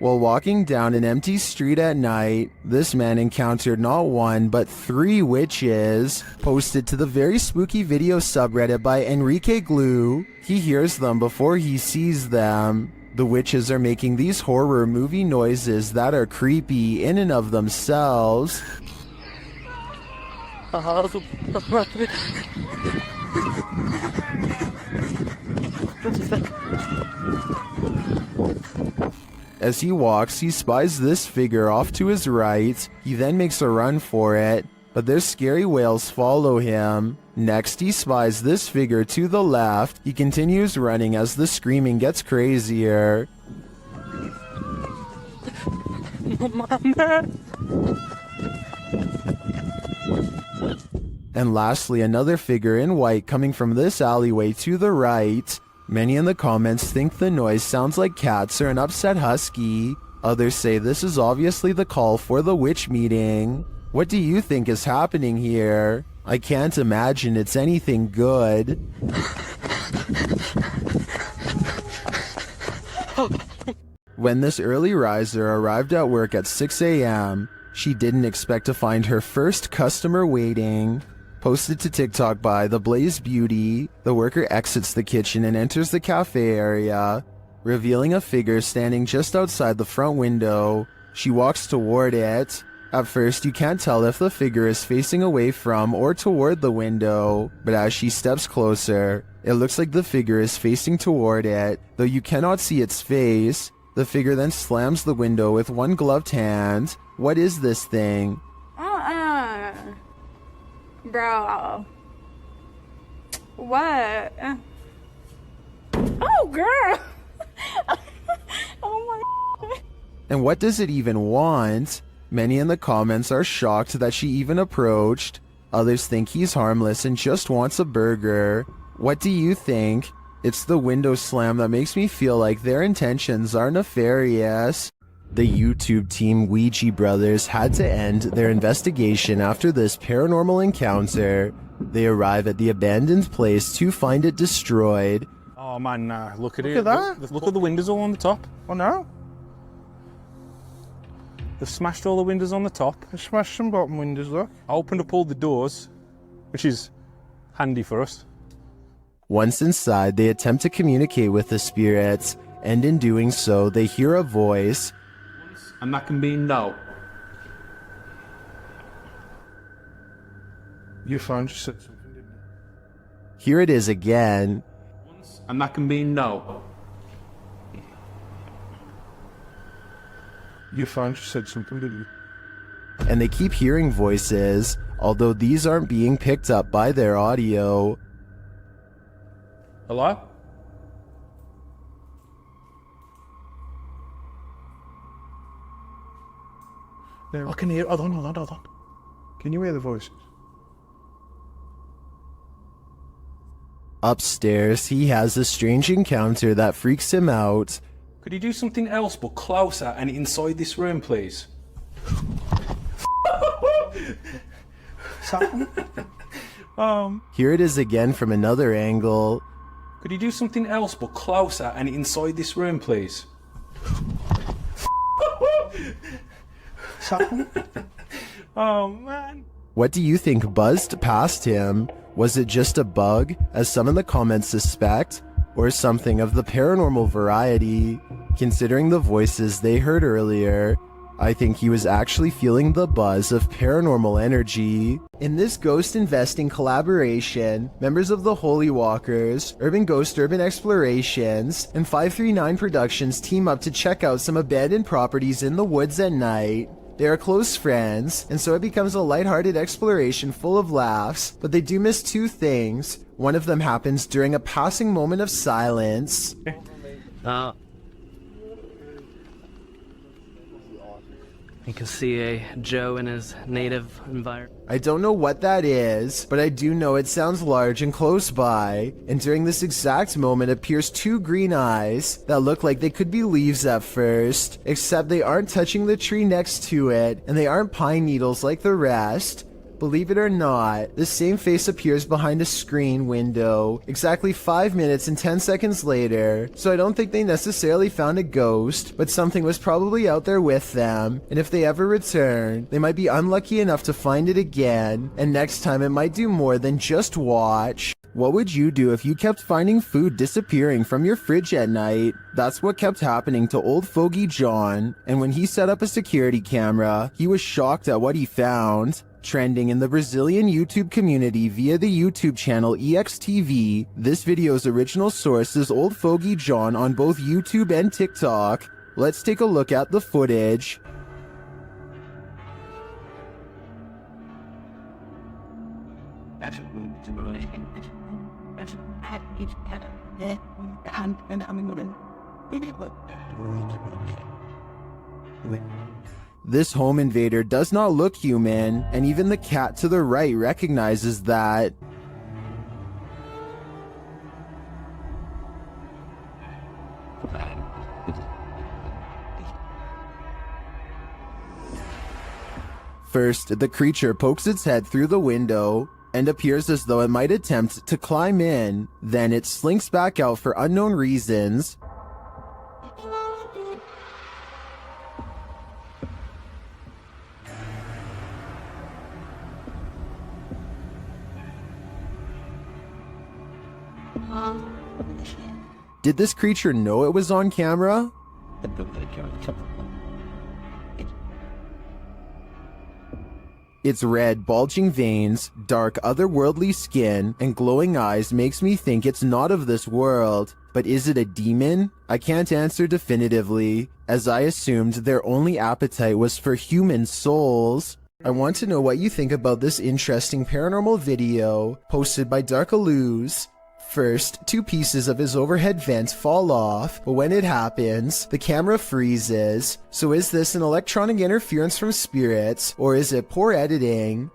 While walking down an empty street at night, this man encountered not one but 3 witches. Posted to the very spooky video subreddit by Enrique Glue, he hears them before he sees them. The witches are making these horror movie noises that are creepy in and of themselves. As he walks, he spies this figure off to his right. He then makes a run for it, but their scary wails follow him. Next, he spies this figure to the left. He continues running as the screaming gets crazier. And lastly, another figure in white coming from this alleyway to the right. Many in the comments think the noise sounds like cats or an upset husky. Others say this is obviously the call for the witch meeting. What do you think is happening here? I can't imagine it's anything good. When this early riser arrived at work at 6 a.m., she didn't expect to find her first customer waiting. Posted to TikTok by The Blaze Beauty, the worker exits the kitchen and enters the cafe area, revealing a figure standing just outside the front window. She walks toward it. At first, you can't tell if the figure is facing away from or toward the window, but as she steps closer, it looks like the figure is facing toward it, though you cannot see its face. The figure then slams the window with one gloved hand. What is this thing? Bro. What? Oh, girl. Oh my. And what does it even want? Many in the comments are shocked that she even approached. Others think he's harmless and just wants a burger. What do you think? It's the window slam that makes me feel like their intentions are nefarious. The YouTube team Ouija Brothers had to end their investigation after this paranormal encounter. They arrive at the abandoned place to find it destroyed. Oh man, look at it. Look at that. Look at the windows all on the top. Oh no. They've smashed all the windows on the top. They smashed some bottom windows, look. I opened up all the doors, which is handy for us. Once inside, they attempt to communicate with the spirits, and in doing so, they hear a voice. And that can be no. Your phone just said something, didn't it? Here it is again. And that can be no. Your phone just said something, didn't it? And they keep hearing voices, although these aren't being picked up by their audio. Hello? I can hear. Hold on. Can you hear the voices? Upstairs, he has a strange encounter that freaks him out. Could you do something else but closer and inside this room, please? Here it is again from another angle. Could you do something else but closer and inside this room, please? Oh man. What do you think buzzed past him? Was it just a bug, as some in the comments suspect, or something of the paranormal variety? Considering the voices they heard earlier, I think he was actually feeling the buzz of paranormal energy. In this ghost investing collaboration, members of the Holy Walkers, Urban Ghost Urban Explorations, and 539 Productions team up to check out some abandoned properties in the woods at night. They are close friends, and so it becomes a lighthearted exploration full of laughs, but they do miss 2 things. One of them happens during a passing moment of silence. You can see a Joe in his native environment. I don't know what that is, but I do know it sounds large and close by, and during this exact moment appears 2 green eyes that look like they could be leaves at first, except they aren't touching the tree next to it, and they aren't pine needles like the rest. Believe it or not, the same face appears behind a screen window exactly 5 minutes and 10 seconds later, so I don't think they necessarily found a ghost, but something was probably out there with them, and if they ever return, they might be unlucky enough to find it again, and next time it might do more than just watch. What would you do if you kept finding food disappearing from your fridge at night? That's what kept happening to old fogey John, and when he set up a security camera, he was shocked at what he found. Trending in the Brazilian YouTube community via the YouTube channel EXTV, this video's original source is old fogey John on both YouTube and TikTok. Let's take a look at the footage. This home invader does not look human, and even the cat to the right recognizes that. First, the creature pokes its head through the window and appears as though it might attempt to climb in. Then it slinks back out for unknown reasons. Did this creature know it was on camera? Its red, bulging veins, dark, otherworldly skin, and glowing eyes makes me think it's not of this world. But is it a demon? I can't answer definitively, as I assumed their only appetite was for human souls. I want to know what you think about this interesting paranormal video posted by Darkalooz. First, 2 pieces of his overhead vent fall off, but when it happens, the camera freezes. So is this an electronic interference from spirits, or is it poor editing?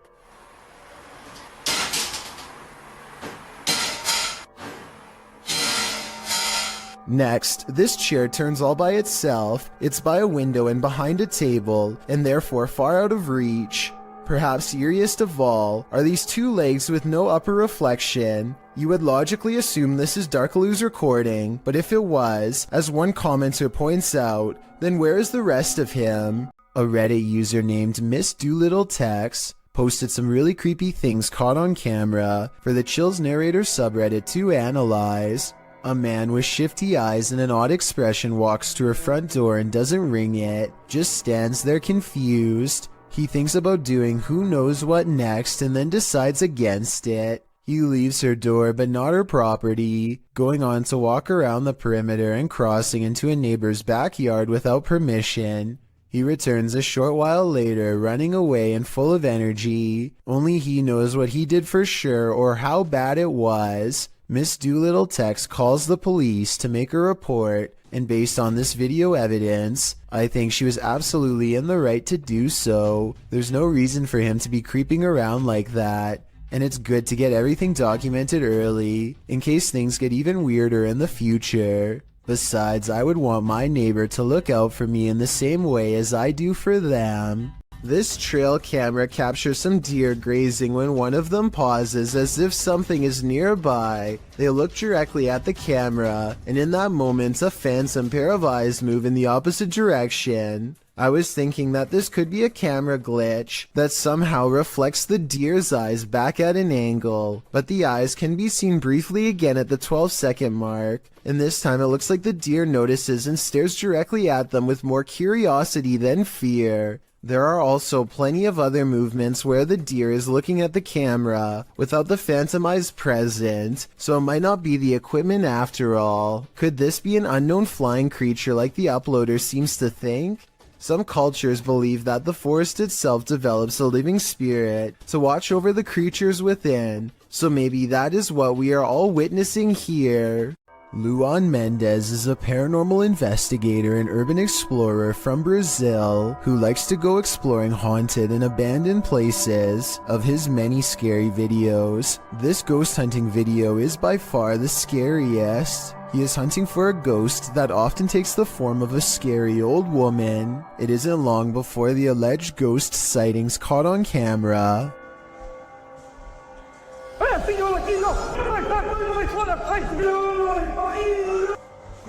Next, this chair turns all by itself. It's by a window and behind a table, and therefore far out of reach. Perhaps eeriest of all are these 2 legs with no upper reflection. You would logically assume this is Darkaloo's recording, but if it was, as one commenter points out, then where is the rest of him? A Reddit user named Miss Doolittle Tex posted some really creepy things caught on camera for the Chills Narrator subreddit to analyze. A man with shifty eyes and an odd expression walks to her front door and doesn't ring it, just stands there confused. He thinks about doing who knows what next and then decides against it. He leaves her door but not her property, going on to walk around the perimeter and crossing into a neighbor's backyard without permission. He returns a short while later, running away and full of energy. Only he knows what he did for sure or how bad it was. Miss Doolittle Tex calls the police to make a report, and based on this video evidence, I think she was absolutely in the right to do so. There's no reason for him to be creeping around like that, and it's good to get everything documented early, in case things get even weirder in the future. Besides, I would want my neighbor to look out for me in the same way as I do for them. This trail camera captures some deer grazing when one of them pauses as if something is nearby. They look directly at the camera, and in that moment a phantom pair of eyes move in the opposite direction. I was thinking that this could be a camera glitch that somehow reflects the deer's eyes back at an angle, but the eyes can be seen briefly again at the 12-second mark, and this time it looks like the deer notices and stares directly at them with more curiosity than fear. There are also plenty of other movements where the deer is looking at the camera without the phantom eyes present, so it might not be the equipment after all. Could this be an unknown flying creature like the uploader seems to think? Some cultures believe that the forest itself develops a living spirit to watch over the creatures within, so maybe that is what we are all witnessing here. Luan Mendez is a paranormal investigator and urban explorer from Brazil who likes to go exploring haunted and abandoned places. Of his many scary videos, this ghost hunting video is by far the scariest. He is hunting for a ghost that often takes the form of a scary old woman. It isn't long before the alleged ghost sightings caught on camera.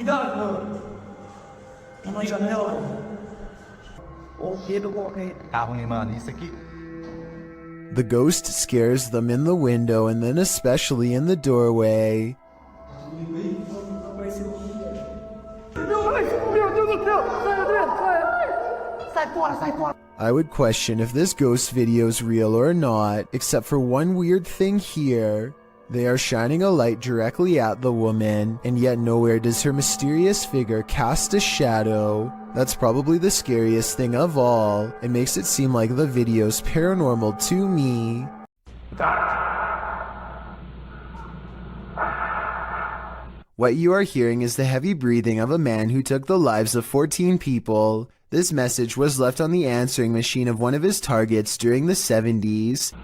Cuidado! Não na janela! The ghost scares them in the window and then especially in the doorway. I would question if this ghost video is real or not, except for one weird thing here. They are shining a light directly at the woman, and yet nowhere does her mysterious figure cast a shadow. That's probably the scariest thing of all. It makes it seem like the video's paranormal to me. What you are hearing is the heavy breathing of a man who took the lives of 14 people. This message was left on the answering machine of one of his targets during the 70s.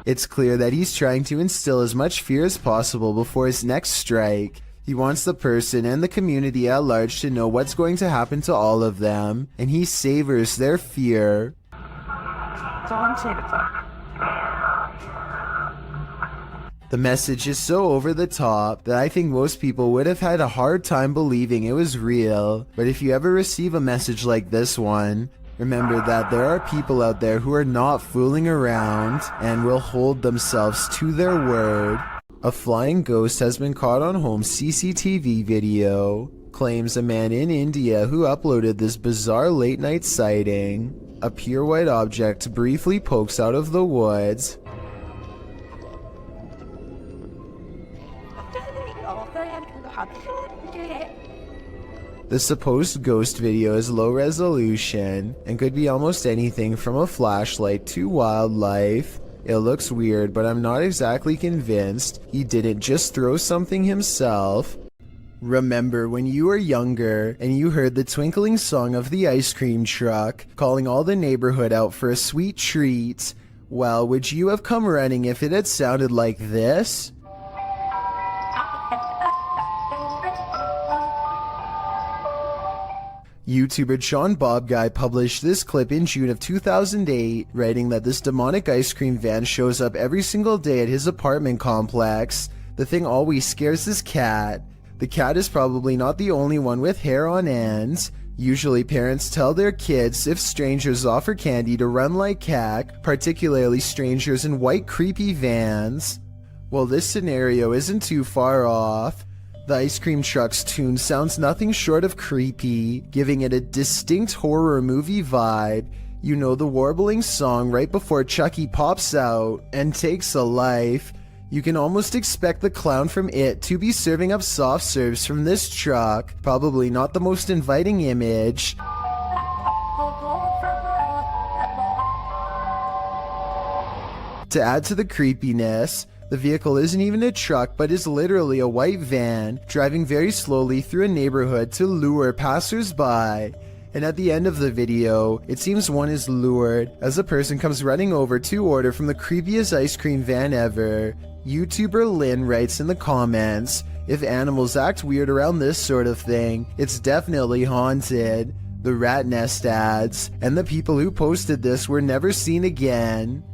It's clear that he's trying to instill as much fear as possible before his next strike. He wants the person and the community at large to know what's going to happen to all of them, and he savors their fear. The message is so over the top that I think most people would have had a hard time believing it was real. But if you ever receive a message like this one, remember that there are people out there who are not fooling around and will hold themselves to their word. A flying ghost has been caught on home CCTV video, claims a man in India who uploaded this bizarre late night sighting. A pure white object briefly pokes out of the woods. The supposed ghost video is low resolution and could be almost anything from a flashlight to wildlife. It looks weird, but I'm not exactly convinced he didn't just throw something himself. Remember when you were younger and you heard the twinkling song of the ice cream truck calling all the neighborhood out for a sweet treat? Well, would you have come running if it had sounded like this? YouTuber Sean Bob Guy published this clip in June of 2008, writing that this demonic ice cream van shows up every single day at his apartment complex. The thing always scares his cat. The cat is probably not the only one with hair on end. Usually parents tell their kids if strangers offer candy to run like heck, particularly strangers in white creepy vans. Well, this scenario isn't too far off. The ice cream truck's tune sounds nothing short of creepy, giving it a distinct horror movie vibe. You know, the warbling song right before Chucky pops out and takes a life. You can almost expect the clown from It to be serving up soft serves from this truck. Probably not the most inviting image. To add to the creepiness, the vehicle isn't even a truck but is literally a white van driving very slowly through a neighborhood to lure passers-by. And at the end of the video, it seems one is lured as a person comes running over to order from the creepiest ice cream van ever. YouTuber Lynn writes in the comments, "If animals act weird around this sort of thing, it's definitely haunted." The rat nest adds, "And the people who posted this were never seen again."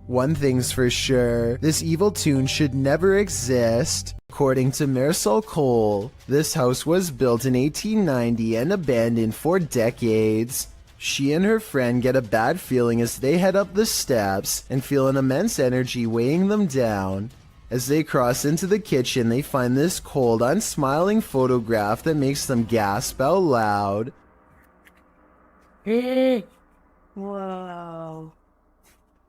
One thing's for sure, this evil tune should never exist. According to Marisol Cole, this house was built in 1890 and abandoned for decades. She and her friend get a bad feeling as they head up the steps and feel an immense energy weighing them down. As they cross into the kitchen, they find this cold, unsmiling photograph that makes them gasp out loud. Whoa.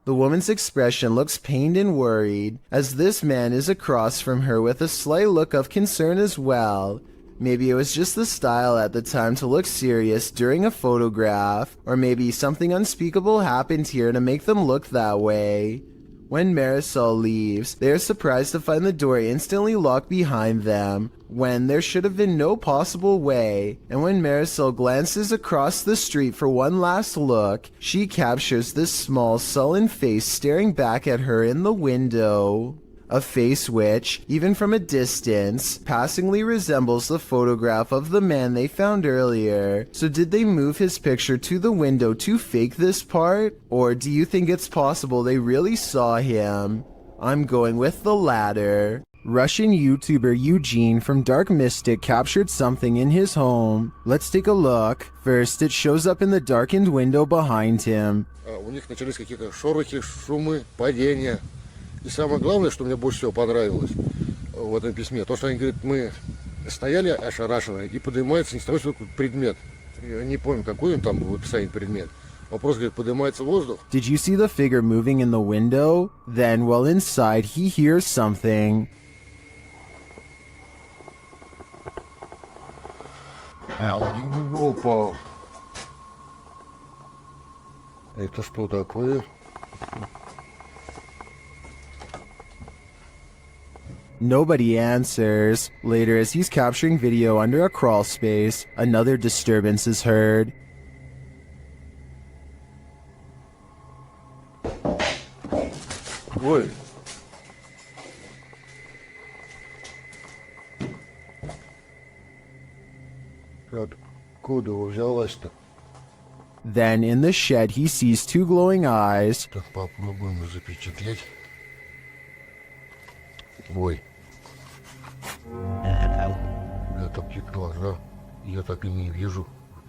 The woman's expression looks pained and worried, as this man is across from her with a slight look of concern as well. Maybe it was just the style at the time to look serious during a photograph, or maybe something unspeakable happened here to make them look that way. When Marisol leaves, they are surprised to find the door instantly locked behind them, when there should have been no possible way. And when Marisol glances across the street for one last look, she captures this small, sullen face staring back at her in the window. A face which, even from a distance, passingly resembles the photograph of the man they found earlier. So did they move his picture to the window to fake this part? Or do you think it's possible they really saw him? I'm going with the latter. Russian YouTuber Eugene from Dark Mystic captured something in his home. Let's take a look. First, it shows up in the darkened window behind him. У них начались какие-то шорохи, шумы, падения. И самое главное, что мне больше всего понравилось в этом письме, то, что они говорят, мы стояли ошарашенные, и поднимается ни с того, что такой предмет. Я не помню, какой он там был в описании предмет. Вопрос, говорит, поднимается воздух. Did you see the figure moving in the window? Then, while inside, he hears something. Опа! Это что такое? Nobody answers. Later, as he's capturing video under a crawl space, another disturbance is heard. Ой! Откуда взялась-то? Then, in the shed, he sees two glowing eyes. Так попробуем запечатлеть. Ой. Я такие глаза. Я так и не вижу.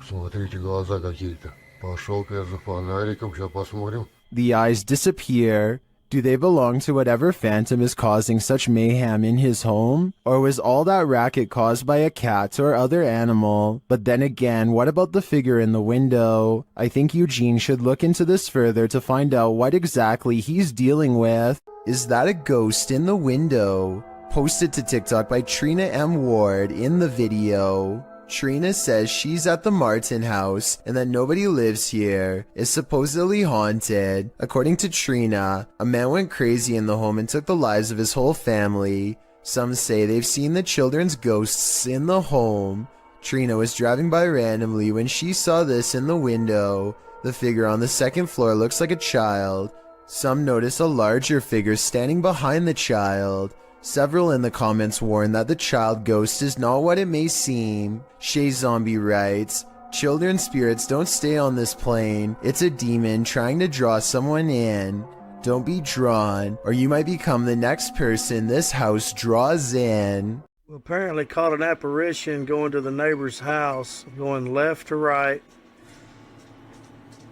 Смотрите, глаза какие-то. Пошел-ка я за фонариком, сейчас посмотрим. The eyes disappear. Do they belong to whatever phantom is causing such mayhem in his home? Or was all that racket caused by a cat or other animal? But then again, what about the figure in the window? I think Eugene should look into this further to find out what exactly he's dealing with. Is that a ghost in the window? Posted to TikTok by Trina M. Ward in the video. Trina says she's at the Martin house and that nobody lives here. It's supposedly haunted. According to Trina, a man went crazy in the home and took the lives of his whole family. Some say they've seen the children's ghosts in the home. Trina was driving by randomly when she saw this in the window. The figure on the second floor looks like a child. Some notice a larger figure standing behind the child. Several in the comments warn that the child ghost is not what it may seem. Shay Zombie writes, "Children spirits don't stay on this plane. It's a demon trying to draw someone in. Don't be drawn, or you might become the next person this house draws in." We apparently caught an apparition going to the neighbor's house, going left to right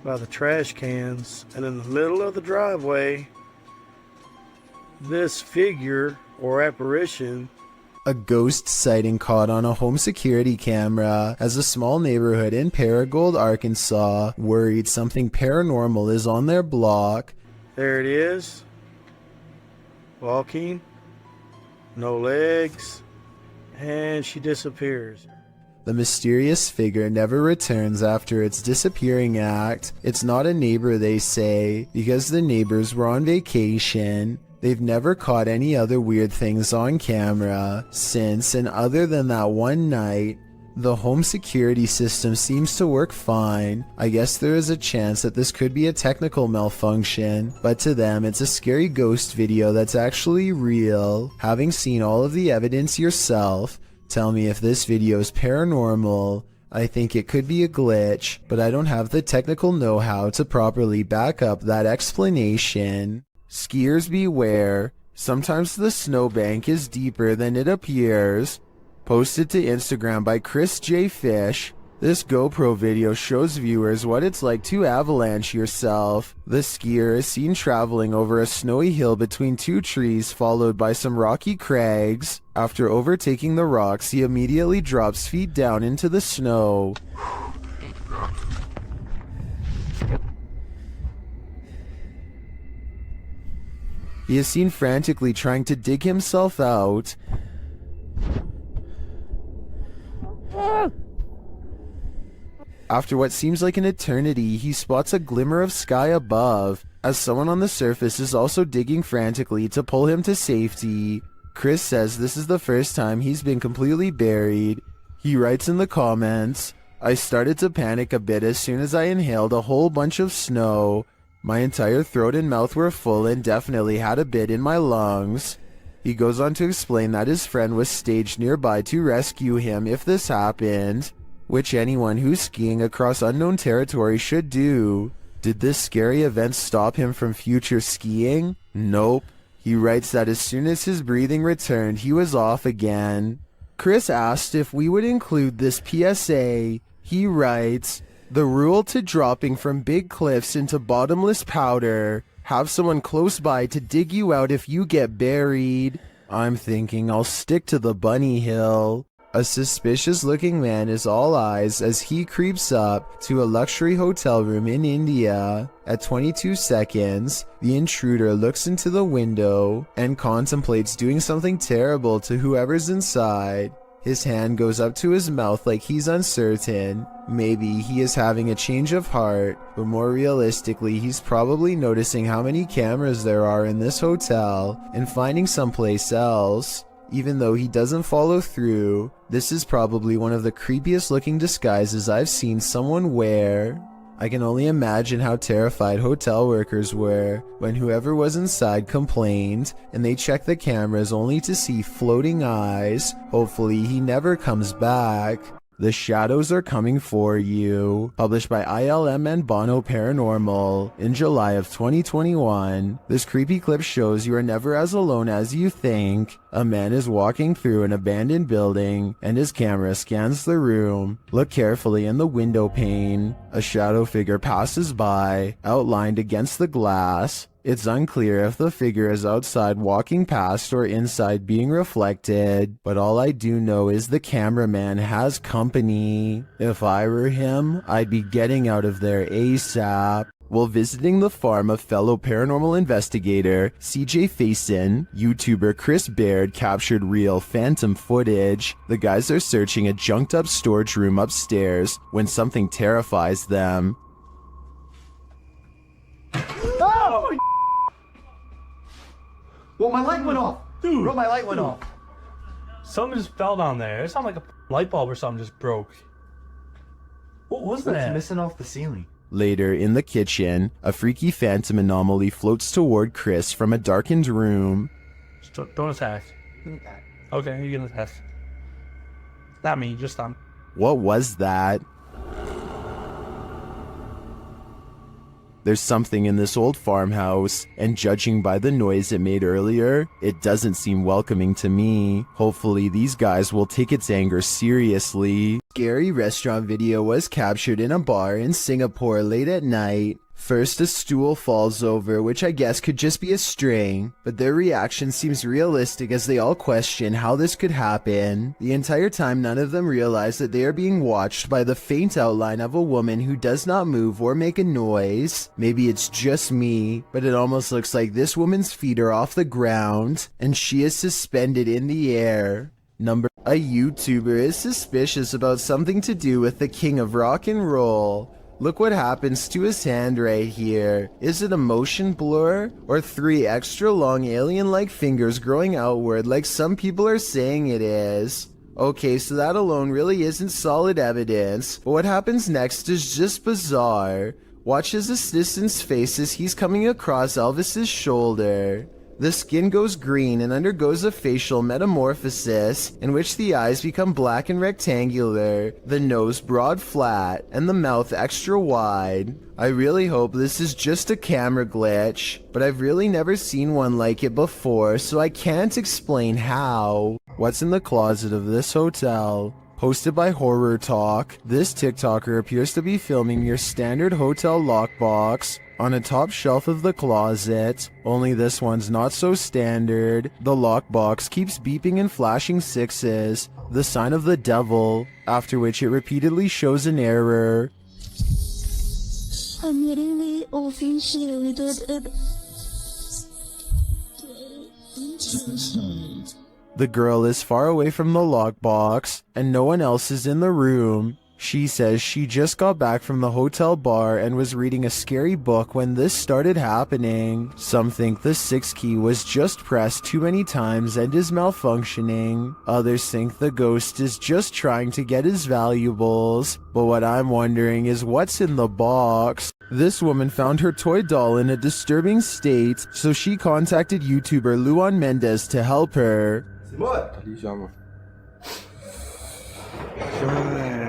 by the trash cans, and in the middle of the driveway, this figure or apparition. A ghost sighting caught on a home security camera as a small neighborhood in Paragould, Arkansas, worried something paranormal is on their block. There it is. Walking. No legs. And she disappears. The mysterious figure never returns after its disappearing act. It's not a neighbor, they say, because the neighbors were on vacation. They've never caught any other weird things on camera since, and other than that one night, the home security system seems to work fine. I guess there is a chance that this could be a technical malfunction, but to them it's a scary ghost video that's actually real. Having seen all of the evidence yourself, tell me if this video is paranormal. I think it could be a glitch, but I don't have the technical know-how to properly back up that explanation. Skiers beware. Sometimes the snowbank is deeper than it appears. Posted to Instagram by Chris J. Fish. This GoPro video shows viewers what it's like to avalanche yourself. The skier is seen traveling over a snowy hill between two trees followed by some rocky crags. After overtaking the rocks, he immediately drops feet down into the snow. He is seen frantically trying to dig himself out. After what seems like an eternity, he spots a glimmer of sky above, as someone on the surface is also digging frantically to pull him to safety. Chris says this is the first time he's been completely buried. He writes in the comments, "I started to panic a bit as soon as I inhaled a whole bunch of snow. My entire throat and mouth were full and definitely had a bit in my lungs." He goes on to explain that his friend was staged nearby to rescue him if this happened, which anyone who's skiing across unknown territory should do. Did this scary event stop him from future skiing? Nope. He writes that as soon as his breathing returned, he was off again. Chris asked if we would include this PSA. He writes, "The rule to dropping from big cliffs into bottomless powder. Have someone close by to dig you out if you get buried." I'm thinking I'll stick to the bunny hill. A suspicious-looking man is all eyes as he creeps up to a luxury hotel room in India. At 22 seconds, the intruder looks into the window and contemplates doing something terrible to whoever's inside. His hand goes up to his mouth like he's uncertain. Maybe he is having a change of heart, but more realistically, he's probably noticing how many cameras there are in this hotel and finding someplace else. Even though he doesn't follow through, this is probably one of the creepiest looking disguises I've seen someone wear. I can only imagine how terrified hotel workers were when whoever was inside complained and they checked the cameras only to see floating eyes. Hopefully he never comes back. The Shadows Are Coming For You, published by ILM and Bono Paranormal in July of 2021. This creepy clip shows you are never as alone as you think. A man is walking through an abandoned building and his camera scans the room. Look carefully in the window pane. A shadow figure passes by, outlined against the glass. It's unclear if the figure is outside walking past or inside being reflected, but all I do know is the cameraman has company. If I were him, I'd be getting out of there ASAP. While visiting the farm of fellow paranormal investigator CJ Faison, YouTuber Chris Baird captured real phantom footage. The guys are searching a junked up storage room upstairs when something terrifies them. Oh! Well, my light went off. Dude. Bro, my light went off. Something just fell down there. It sounded like a light bulb or something just broke. What was What's that? missing off the ceiling? Later, in the kitchen, a freaky phantom anomaly floats toward Chris from a darkened room. Don't attack. Okay, you can attack. Not me, just What was that? There's something in this old farmhouse, and judging by the noise it made earlier, it doesn't seem welcoming to me. Hopefully these guys will take its anger seriously. Scary restaurant video was captured in a bar in Singapore late at night. First, a stool falls over, which I guess could just be a string, but their reaction seems realistic as they all question how this could happen. The entire time, none of them realize that they are being watched by the faint outline of a woman who does not move or make a noise. Maybe it's just me, but it almost looks like this woman's feet are off the ground, and she is suspended in the air. A YouTuber is suspicious about something to do with the king of rock and roll. Look what happens to his hand right here. Is it a motion blur? Or 3 extra long alien-like fingers growing outward like some people are saying it is? Okay, so that alone really isn't solid evidence, but what happens next is just bizarre. Watch his assistant's face as he's coming across Elvis's shoulder. The skin goes green and undergoes a facial metamorphosis in which the eyes become black and rectangular, the nose broad flat, and the mouth extra wide. I really hope this is just a camera glitch, but I've really never seen one like it before, so I can't explain how. What's in the closet of this hotel? Hosted by Horror Talk, this TikToker appears to be filming your standard hotel lockbox on a top shelf of the closet, only this one's not so standard. The lockbox keeps beeping and flashing 6s, the sign of the devil, after which it repeatedly shows an error. The girl is far away from the lockbox, and no one else is in the room. She says she just got back from the hotel bar and was reading a scary book when this started happening. Some think the 6 key was just pressed too many times and is malfunctioning. Others think the ghost is just trying to get his valuables. But what I'm wondering is what's in the box? This woman found her toy doll in a disturbing state, so she contacted YouTuber Luan Mendez to help her.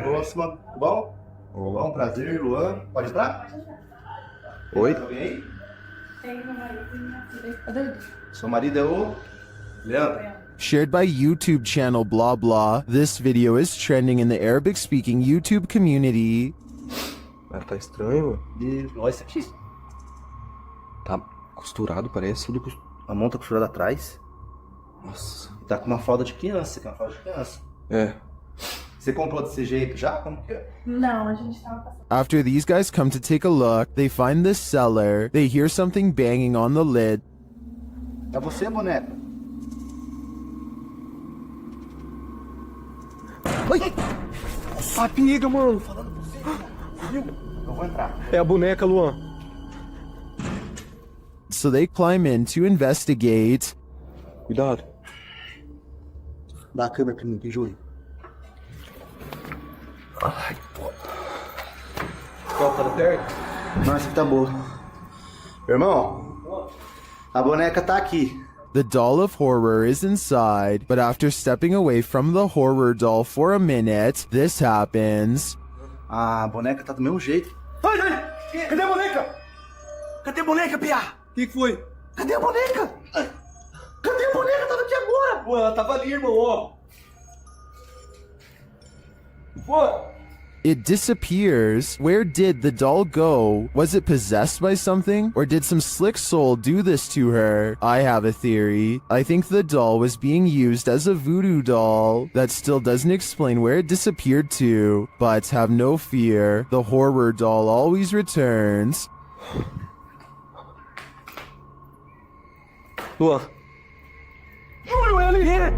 Próxima. Bom? Bom, prazer, Luan. Pode entrar? Oi? Alguém aí? Seu marido é o Leandro. Shared by YouTube channel blah blah, this video is trending in the Arabic-speaking YouTube community. Ah, tá estranho, mano. Olha isso aqui. Tá costurado, parece. A mão tá costurada atrás. Nossa. Tá com uma fralda de criança, que é uma fralda de criança. É. Você comprou desse jeito já? Como que é? Não, a gente tava passando. After these guys come to take a look, they find the cellar, they hear something banging on the lid. É você, boneca? Ai! A pinga, mano! Eu vou entrar. É a boneca, Luan. So they climb in to investigate. Cuidado. Dá a câmera pra mim, Júlio. Ai, pô. Qual tá perto? Não, essa aqui tá boa. Irmão, a boneca tá aqui. The doll of horror is inside, but after stepping away from the horror doll for a minute, this happens. A boneca tá do mesmo jeito. Ai, ai! Cadê a boneca? Cadê a boneca, Pia? O que foi? Cadê a boneca? Cadê a boneca? Tava aqui agora. Pô, ela tava ali, irmão, ó. Pô! It disappears. Where did the doll go? Was it possessed by something? Or did some slick soul do this to her? I have a theory. I think the doll was being used as a voodoo doll. That still doesn't explain where it disappeared to. But have no fear. The horror doll always returns. Luan. Júlio, ela é!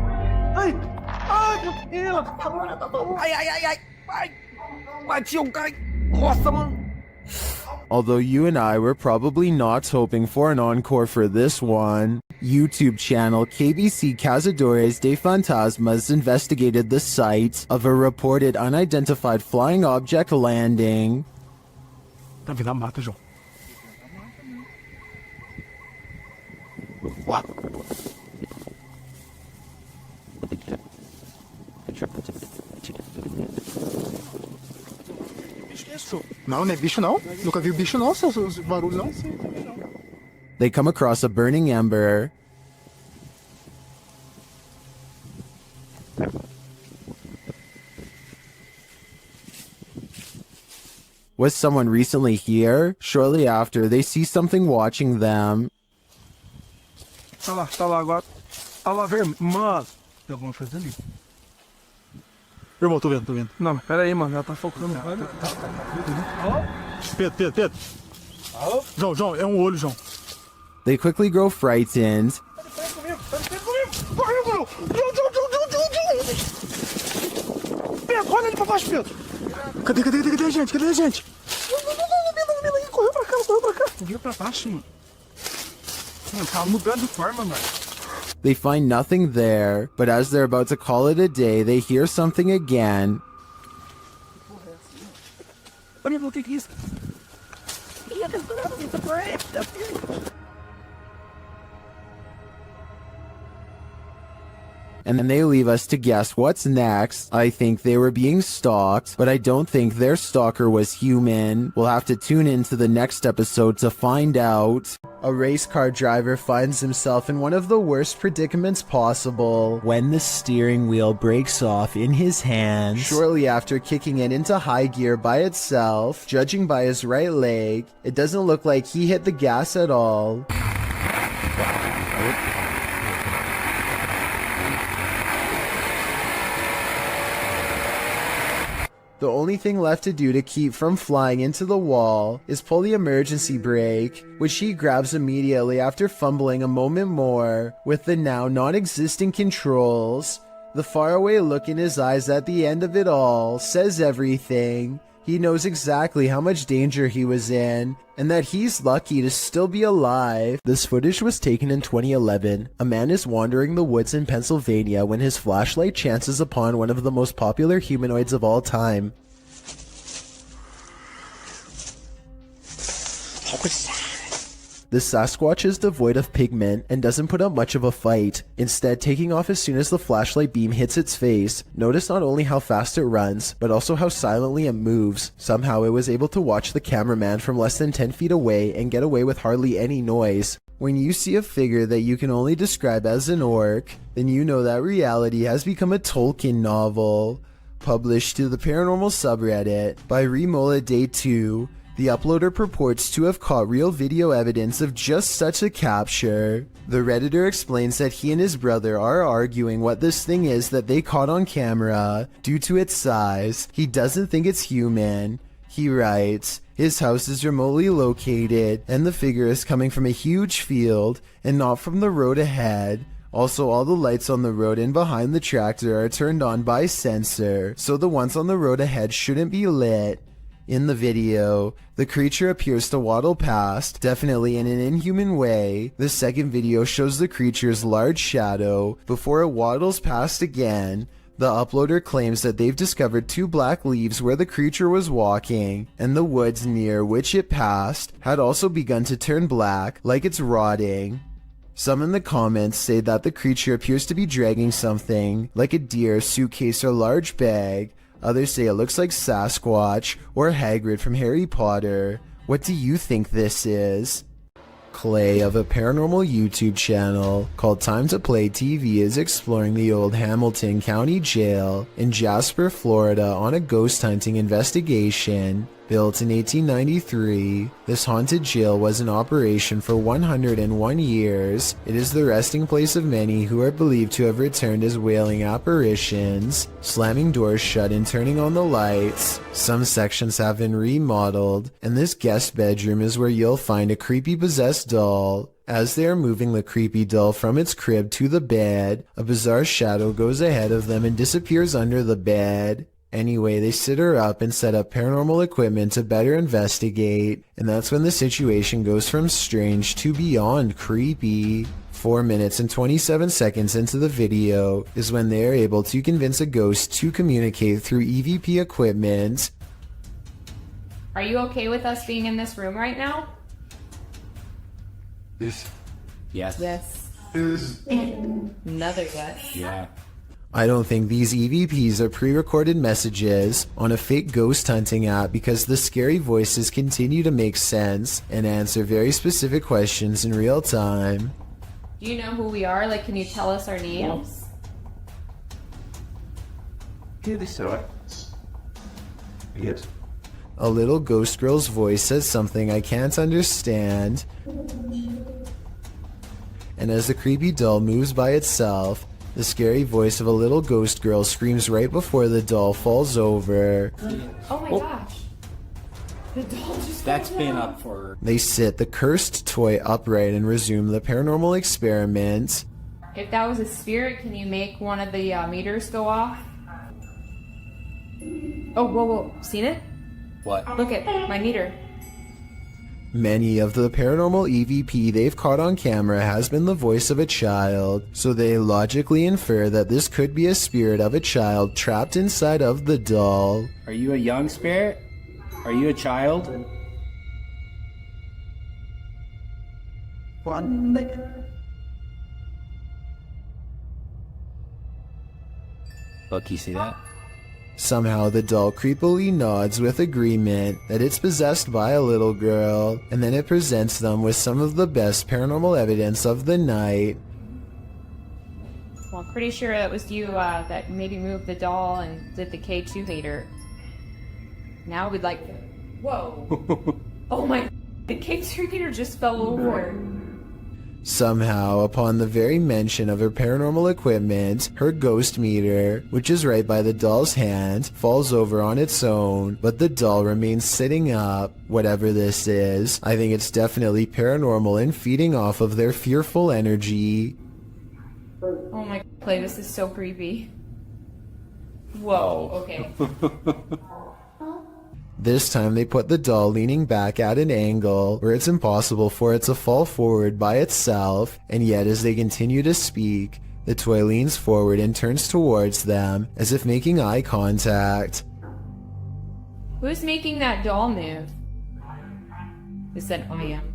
Ai! Ai, meu Deus! Ai, ai, ai, ai! Ai! Bati um cara! Nossa, mano! Although you and I were probably not hoping for an encore for this one, YouTube channel KBC Cazadores de Fantasmas investigated the site of a reported unidentified flying object landing. Tá vindo a mata, João. Não, não é bicho não. Nunca vi bicho não, seus barulhos não. They come across a burning ember. Was someone recently here? Shortly after, they see something watching them. Tá lá agora. Tá lá, vermelho. Mano, tem alguma coisa ali. Irmão, tô vendo. Não, mas pera aí, mano. Ela tá focando. Pedro. Alô? João, é um olho, João. They quickly grow frightened. Pedro, olha ali pra baixo, Pedro. Cadê a gente? Correu pra cá. Viu pra baixo, mano. Mano, tá mudando de forma, mano. They find nothing there, but as they're about to call it a day, they hear something again. Olha, o que é isso? And then they leave us to guess what's next. I think they were being stalked, but I don't think their stalker was human. We'll have to tune into the next episode to find out. A race car driver finds himself in one of the worst predicaments possible when the steering wheel breaks off in his hands. Shortly after kicking it into high gear by itself, judging by his right leg, it doesn't look like he hit the gas at all. The only thing left to do to keep from flying into the wall is pull the emergency brake, which he grabs immediately after fumbling a moment more with the now non-existent controls. The faraway look in his eyes at the end of it all says everything. He knows exactly how much danger he was in, and that he's lucky to still be alive. This footage was taken in 2011. A man is wandering the woods in Pennsylvania when his flashlight chances upon one of the most popular humanoids of all time. The Sasquatch is devoid of pigment and doesn't put up much of a fight, instead taking off as soon as the flashlight beam hits its face. Notice not only how fast it runs, but also how silently it moves. Somehow it was able to watch the cameraman from less than 10 feet away and get away with hardly any noise. When you see a figure that you can only describe as an orc, then you know that reality has become a Tolkien novel. Published to the Paranormal subreddit by Remola Day 2, the uploader purports to have caught real video evidence of just such a capture. The Redditor explains that he and his brother are arguing what this thing is that they caught on camera. Due to its size, he doesn't think it's human. He writes, his house is remotely located, and the figure is coming from a huge field, and not from the road ahead. Also, all the lights on the road and behind the tractor are turned on by sensor, so the ones on the road ahead shouldn't be lit. In the video, the creature appears to waddle past, definitely in an inhuman way. The second video shows the creature's large shadow before it waddles past again. The uploader claims that they've discovered 2 black leaves where the creature was walking, and the woods near which it passed had also begun to turn black, like it's rotting. Some in the comments say that the creature appears to be dragging something, like a deer, suitcase, or large bag. Others say it looks like Sasquatch or Hagrid from Harry Potter. What do you think this is? Clay of a paranormal YouTube channel called Time to Play TV is exploring the old Hamilton County Jail in Jasper, Florida on a ghost hunting investigation. Built in 1893, this haunted jail was in operation for 101 years. It is the resting place of many who are believed to have returned as wailing apparitions, slamming doors shut and turning on the lights. Some sections have been remodeled, and this guest bedroom is where you'll find a creepy possessed doll. As they are moving the creepy doll from its crib to the bed, a bizarre shadow goes ahead of them and disappears under the bed. Anyway, they sit her up and set up paranormal equipment to better investigate, and that's when the situation goes from strange to beyond creepy. 4 minutes and 27 seconds into the video is when they are able to convince a ghost to communicate through EVP equipment. Are you okay with us being in this room right now? Yes. Yes. Yes. Yes. Another yes. Yeah. I don't think these EVPs are pre-recorded messages on a fake ghost hunting app, because the scary voices continue to make sense and answer very specific questions in real time. Do you know who we are? Like, can you tell us our names? Here this alright. Yes. A little ghost girl's voice says something I can't understand. And as the creepy doll moves by itself, the scary voice of a little ghost girl screams right before the doll falls over. Oh my gosh. The doll just That's been up for... They sit the cursed toy upright and resume the paranormal experiment. If that was a spirit, can you make one of the meters go off? Oh, whoa. Seen it? What? Look at my meter. Many of the paranormal EVP they've caught on camera has been the voice of a child, so they logically infer that this could be a spirit of a child trapped inside of the doll. Are you a young spirit? Are you a child? Look, you see that? Somehow the doll creepily nods with agreement that it's possessed by a little girl, and then it presents them with some of the best paranormal evidence of the night. Well, I'm pretty sure that was you that maybe moved the doll and did the K2 hater. Now we'd like... Whoa! Oh my... The K2 hater just fell over. Somehow, upon the very mention of her paranormal equipment, her ghost meter, which is right by the doll's hand, falls over on its own, but the doll remains sitting up. Whatever this is, I think it's definitely paranormal and feeding off of their fearful energy. Oh my... Play, this is so creepy. Whoa, okay. This time they put the doll leaning back at an angle where it's impossible for it to fall forward by itself, and yet as they continue to speak, the toy leans forward and turns towards them as if making eye contact. Who's making that doll move? Is that I am?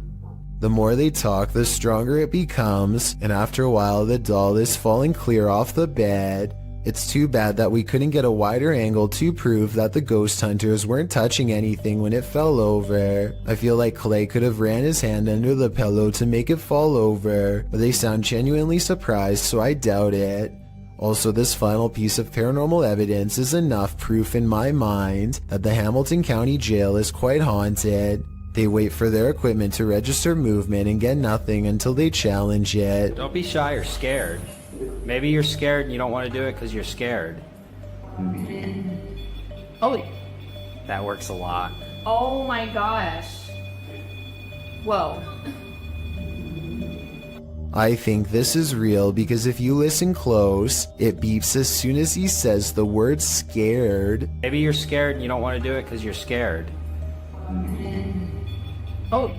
The more they talk, the stronger it becomes, and after a while the doll is falling clear off the bed. It's too bad that we couldn't get a wider angle to prove that the ghost hunters weren't touching anything when it fell over. I feel like Clay could have ran his hand under the pillow to make it fall over, but they sound genuinely surprised, so I doubt it. Also, this final piece of paranormal evidence is enough proof in my mind that the Hamilton County Jail is quite haunted. They wait for their equipment to register movement and get nothing until they challenge it. Don't be shy or scared. Maybe you're scared and you don't want to do it because you're scared. Oh, That works a lot. oh my gosh. Whoa. I think this is real because if you listen close, it beeps as soon as he says the word scared. Maybe you're scared and you don't want to do it because you're scared. Oh,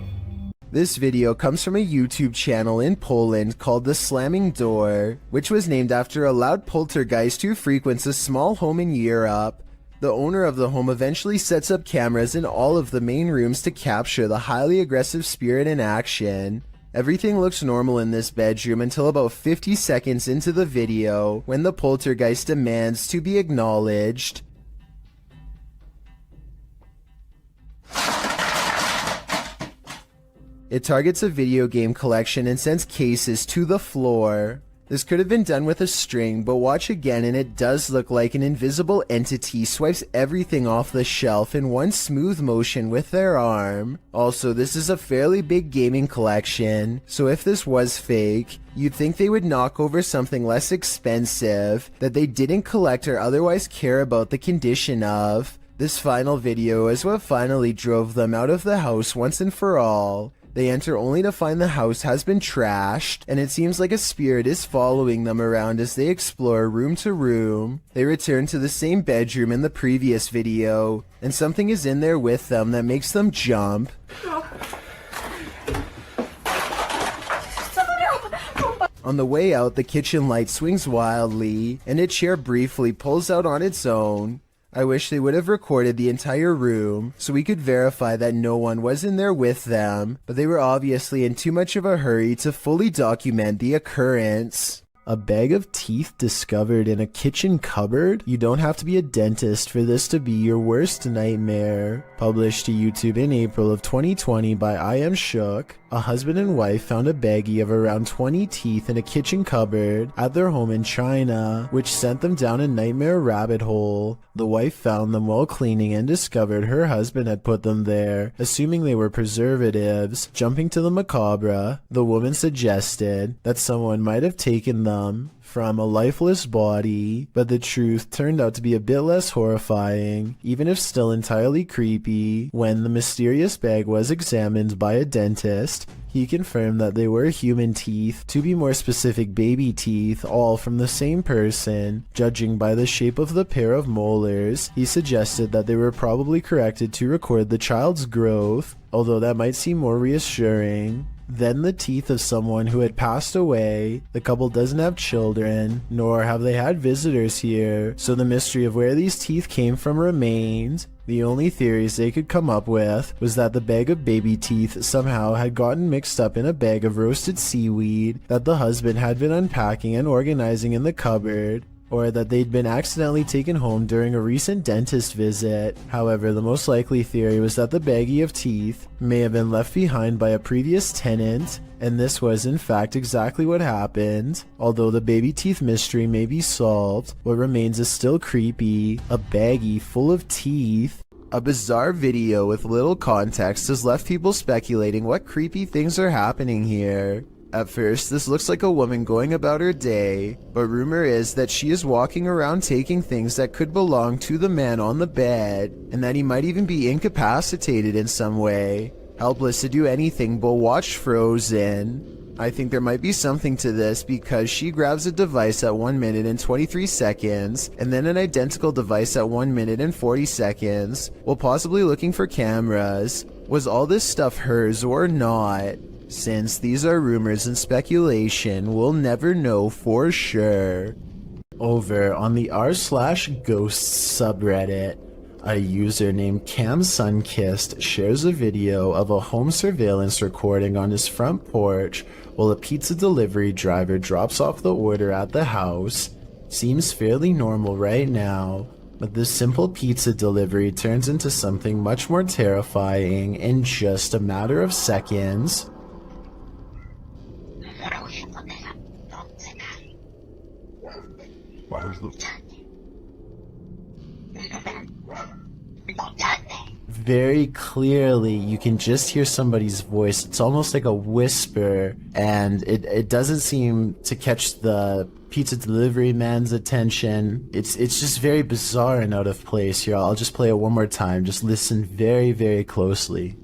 This video comes from a YouTube channel in Poland called The Slamming Door, which was named after a loud poltergeist who frequents a small home in Europe. The owner of the home eventually sets up cameras in all of the main rooms to capture the highly aggressive spirit in action. Everything looks normal in this bedroom until about 50 seconds into the video, when the poltergeist demands to be acknowledged. It targets a video game collection and sends cases to the floor. This could have been done with a string, but watch again and it does look like an invisible entity swipes everything off the shelf in one smooth motion with their arm. Also, this is a fairly big gaming collection, so if this was fake, you'd think they would knock over something less expensive that they didn't collect or otherwise care about the condition of. This final video is what finally drove them out of the house once and for all. They enter only to find the house has been trashed, and it seems like a spirit is following them around as they explore room to room. They return to the same bedroom in the previous video, and something is in there with them that makes them jump. On the way out, the kitchen light swings wildly, and a chair briefly pulls out on its own. I wish they would have recorded the entire room so we could verify that no one was in there with them, but they were obviously in too much of a hurry to fully document the occurrence. A bag of teeth discovered in a kitchen cupboard? You don't have to be a dentist for this to be your worst nightmare. Published to YouTube in April of 2020 by I Am Shook, a husband and wife found a baggie of around 20 teeth in a kitchen cupboard at their home in China, which sent them down a nightmare rabbit hole. The wife found them while cleaning and discovered her husband had put them there, assuming they were preservatives. Jumping to the macabre, the woman suggested that someone might have taken them from a lifeless body, but the truth turned out to be a bit less horrifying, even if still entirely creepy. When the mysterious bag was examined by a dentist, he confirmed that they were human teeth, to be more specific baby teeth, all from the same person. Judging by the shape of the pair of molars, he suggested that they were probably corrected to record the child's growth, although that might seem more reassuring. Then the teeth of someone who had passed away. The couple doesn't have children, nor have they had visitors here, so the mystery of where these teeth came from remained. The only theories they could come up with was that the bag of baby teeth somehow had gotten mixed up in a bag of roasted seaweed that the husband had been unpacking and organizing in the cupboard, or that they'd been accidentally taken home during a recent dentist visit. However, the most likely theory was that the baggie of teeth may have been left behind by a previous tenant, and this was in fact exactly what happened. Although the baby teeth mystery may be solved, what remains is still creepy. A baggie full of teeth. A bizarre video with little context has left people speculating what creepy things are happening here. At first, this looks like a woman going about her day, but rumor is that she is walking around taking things that could belong to the man on the bed, and that he might even be incapacitated in some way, helpless to do anything but watch frozen. I think there might be something to this because she grabs a device at 1 minute and 23 seconds, and then an identical device at 1 minute and 40 seconds, while possibly looking for cameras. Was all this stuff hers or not? Since these are rumors and speculation, we'll never know for sure. Over on the r/ghosts subreddit, A user named Cam Sunkissed shares a video of a home surveillance recording on his front porch while a pizza delivery driver drops off the order at the house. Seems fairly normal right now, but this simple pizza delivery turns into something much more terrifying in just a matter of seconds. Very clearly, you can just hear somebody's voice. It's almost like a whisper, and it doesn't seem to catch the pizza delivery man's attention. It's just very bizarre and out of place here. I'll just play it one more time. Just listen very, very closely.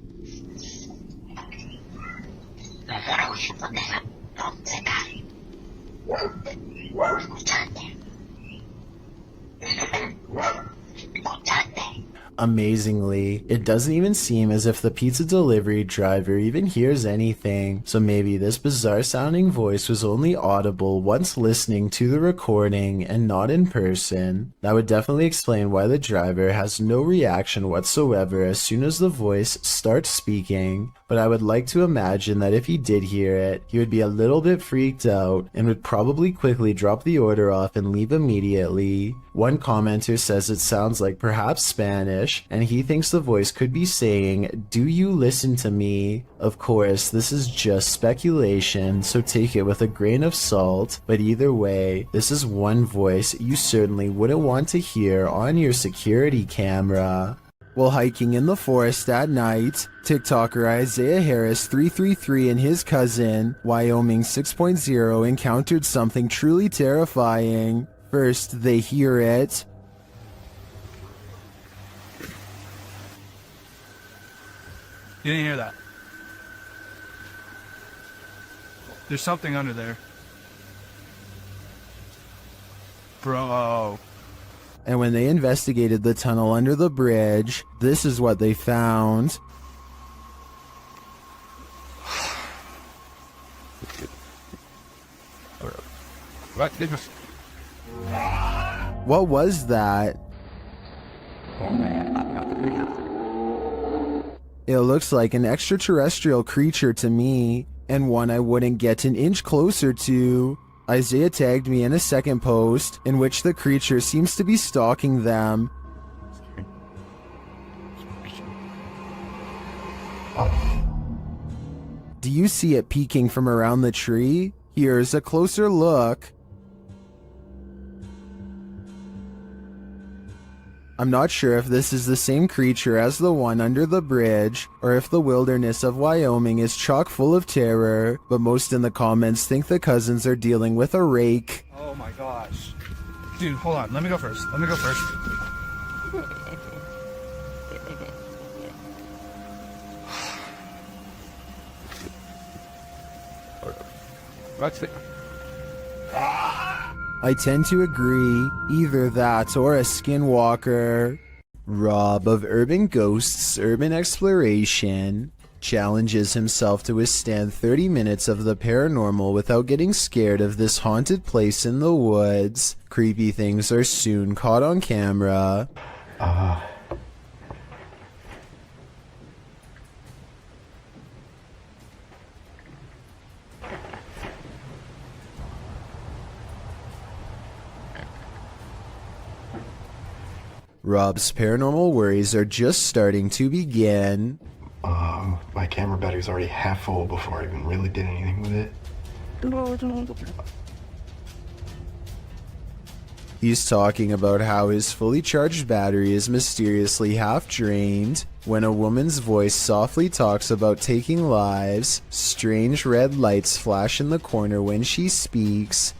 Amazingly, it doesn't even seem as if the pizza delivery driver even hears anything, so maybe this bizarre sounding voice was only audible once listening to the recording and not in person. That would definitely explain why the driver has no reaction whatsoever as soon as the voice starts speaking, but I would like to imagine that if he did hear it, he would be a little bit freaked out and would probably quickly drop the order off and leave immediately. One commenter says it sounds like perhaps Spanish, and he thinks the voice could be saying, "Do you listen to me?" Of course, this is just speculation, so take it with a grain of salt, but either way, this is one voice you certainly wouldn't want to hear on your security camera. While hiking in the forest at night, TikToker Isaiah Harris 333 and his cousin, Wyoming 6.0, encountered something truly terrifying. First, they hear it. You didn't hear that. There's something under there. Bro. And when they investigated the tunnel under the bridge, this is what they found. What was that? It looks like an extraterrestrial creature to me, and one I wouldn't get an inch closer to. Isaiah tagged me in a second post, in which the creature seems to be stalking them. Do you see it peeking from around the tree? Here's a closer look. I'm not sure if this is the same creature as the one under the bridge, or if the wilderness of Wyoming is chock full of terror, but most in the comments think the cousins are dealing with a rake. Oh my gosh. Dude, hold on. Let me go first. I tend to agree, either that or a skinwalker. Rob of Urban Ghosts Urban Exploration challenges himself to withstand 30 minutes of the paranormal without getting scared of this haunted place in the woods. Creepy things are soon caught on camera. Rob's paranormal worries are just starting to begin. My camera battery's already half full before I even really did anything with it. He's talking about how his fully charged battery is mysteriously half drained when a woman's voice softly talks about taking lives. Strange red lights flash in the corner when she speaks.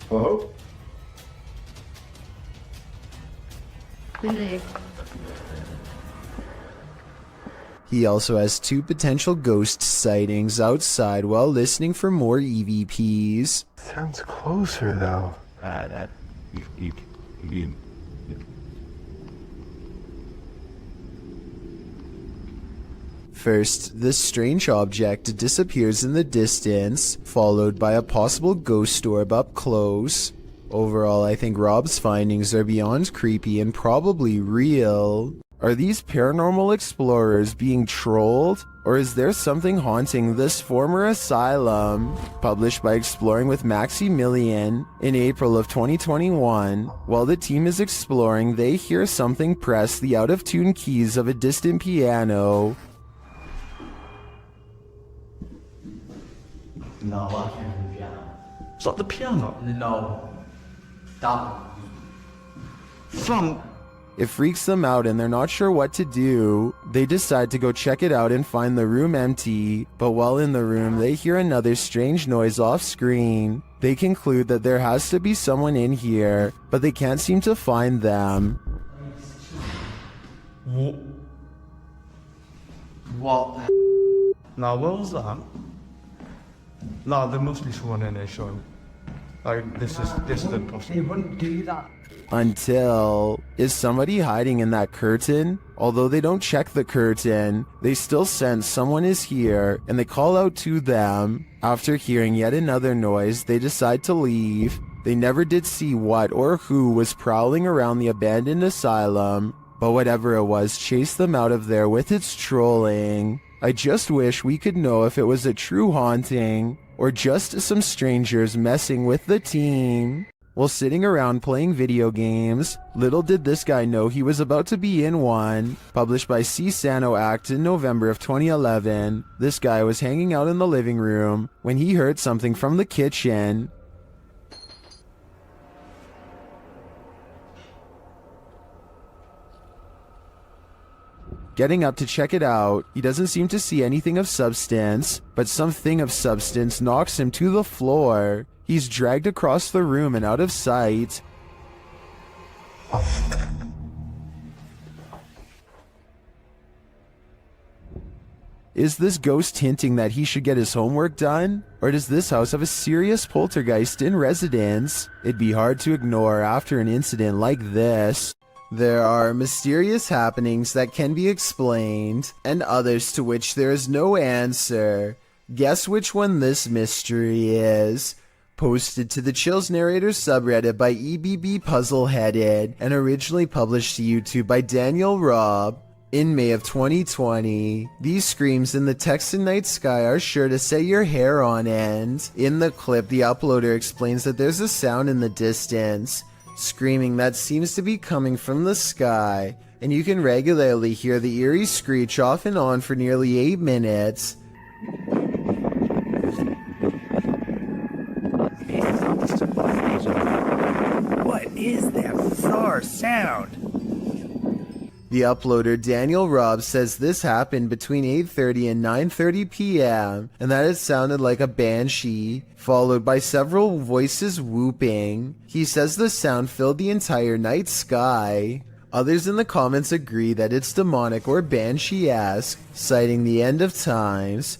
Hello? He also has 2 potential ghost sightings outside while listening for more EVPs. Sounds closer though. First, this strange object disappears in the distance, followed by a possible ghost orb up close. Overall, I think Rob's findings are beyond creepy and probably real. Are these paranormal explorers being trolled? Or is there something haunting this former asylum? Published by Exploring with Maximilian in April of 2021. While the team is exploring, they hear something press the out-of-tune keys of a distant piano. No, I can't hear the piano. It's not the piano? No. That from... It freaks them out and they're not sure what to do. They decide to go check it out and find the room empty, but while in the room they hear another strange noise off screen. They conclude that there has to be someone in here, but they can't seem to find them. What? No, what was that? No, there must be someone in there showing. Like, this is distant possibly. They wouldn't do that. Until, is somebody hiding in that curtain? Although they don't check the curtain, they still sense someone is here and they call out to them. After hearing yet another noise, they decide to leave. They never did see what or who was prowling around the abandoned asylum, but whatever it was chased them out of there with its trolling. I just wish we could know if it was a true haunting or just some strangers messing with the team. While sitting around playing video games, little did this guy know he was about to be in one. Published by C. Sano Act in November of 2011, this guy was hanging out in the living room when he heard something from the kitchen. Getting up to check it out, he doesn't seem to see anything of substance, but something of substance knocks him to the floor. He's dragged across the room and out of sight. Is this ghost hinting that he should get his homework done? Or does this house have a serious poltergeist in residence? It'd be hard to ignore after an incident like this. There are mysterious happenings that can be explained, and others to which there is no answer. Guess which one this mystery is. Posted to the Chills Narrator subreddit by EBB Puzzleheaded and originally published to YouTube by Daniel Robb in May of 2020. These screams in the Texan night sky are sure to set your hair on end. In the clip, the uploader explains that there's a sound in the distance, screaming that seems to be coming from the sky, and you can regularly hear the eerie screech off and on for nearly 8 minutes. What is that bizarre sound? The uploader Daniel Robb says this happened between 8:30 and 9:30 p.m. and that it sounded like a banshee, followed by several voices whooping. He says the sound filled the entire night sky. Others in the comments agree that it's demonic or banshee-esque, citing the end of times.